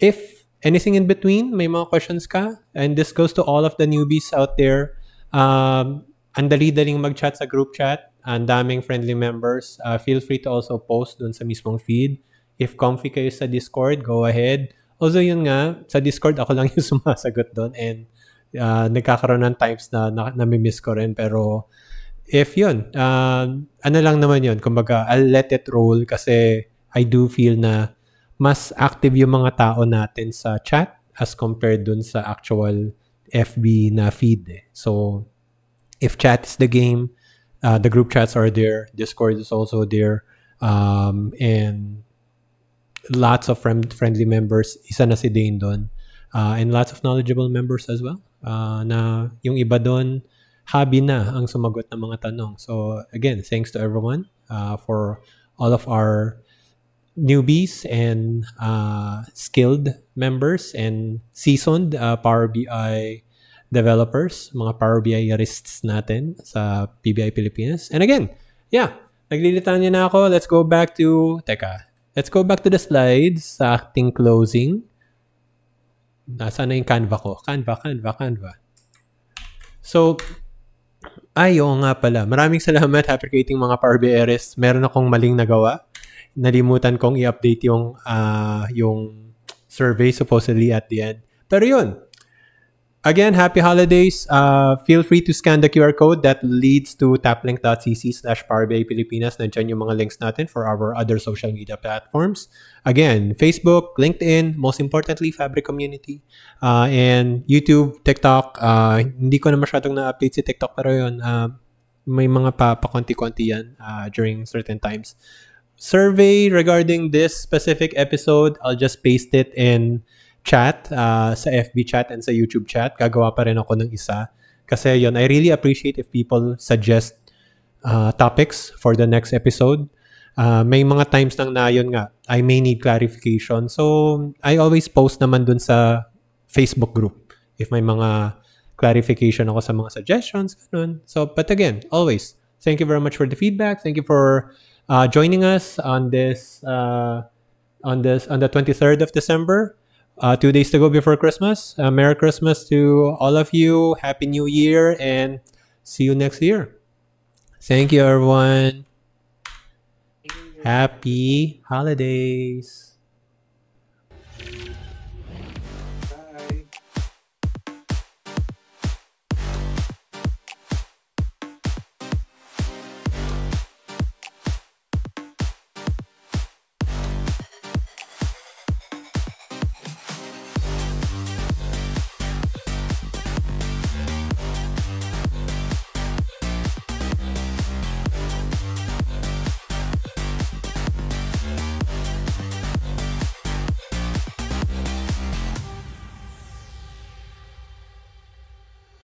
if anything in between, may mga questions ka, and this goes to all of the newbies out there, ang dali-daling mag-chat sa group chat, ang daming friendly members. Feel free to also post dun sa mismong feed. If comfy kayo sa Discord, go ahead. Also yun nga, sa Discord ako lang yung sumasagot doon, and nagkakaroon ng times na namimiss ko rin. Pero if yun, ano lang naman yun, kumbaga I'll let it roll kasi I do feel na mas active yung mga tao natin sa chat as compared dun sa actual FB na feed. So if chat is the game, the group chats are there, Discord is also there, and lots of friendly members. Isa na si Dane doon. And lots of knowledgeable members as well. Na yung iba doon, hobby na ang sumagot ng mga tanong. So again, thanks to everyone for all of our newbies and skilled members and seasoned Power BI developers, mga Power BI-arists natin sa PBI Pilipinas. And again, naglilitan niyo na ako. Let's go back to the slides sa acting closing. Nasaan na yung Canva ko? Canva. So, oo nga pala. Maraming salamat, Happy Creating mga Power BI-arists. Meron akong maling nagawa. Nalimutan kong i-update yung survey supposedly at the end. Pero yun. Again, happy holidays. Feel free to scan the QR code that leads to taplink.cc/PowerBI Pilipinas. Nandiyan yung mga links natin for our other social media platforms. Again, Facebook, LinkedIn, most importantly, Fabric Community, and YouTube, TikTok. Hindi ko na masyadong na-update si TikTok, pero yun, may mga pa-konti-konti yan during certain times. Survey regarding this specific episode, I'll just paste it in chat, sa FB chat and sa YouTube chat. Gagawa pa rin ako ng isa. Kasi yun, I really appreciate if people suggest topics for the next episode. May mga times lang na yun nga, I may need clarification. So, I always post naman dun sa Facebook group if may mga clarification ako sa mga suggestions. Ganun. So, but again, always, thank you very much for the feedback. Thank you for joining us on this, on the 23rd of December. 2 days to go before Christmas. Merry Christmas to all of you. Happy New Year, and see you next year. Thank you, everyone. Happy holidays.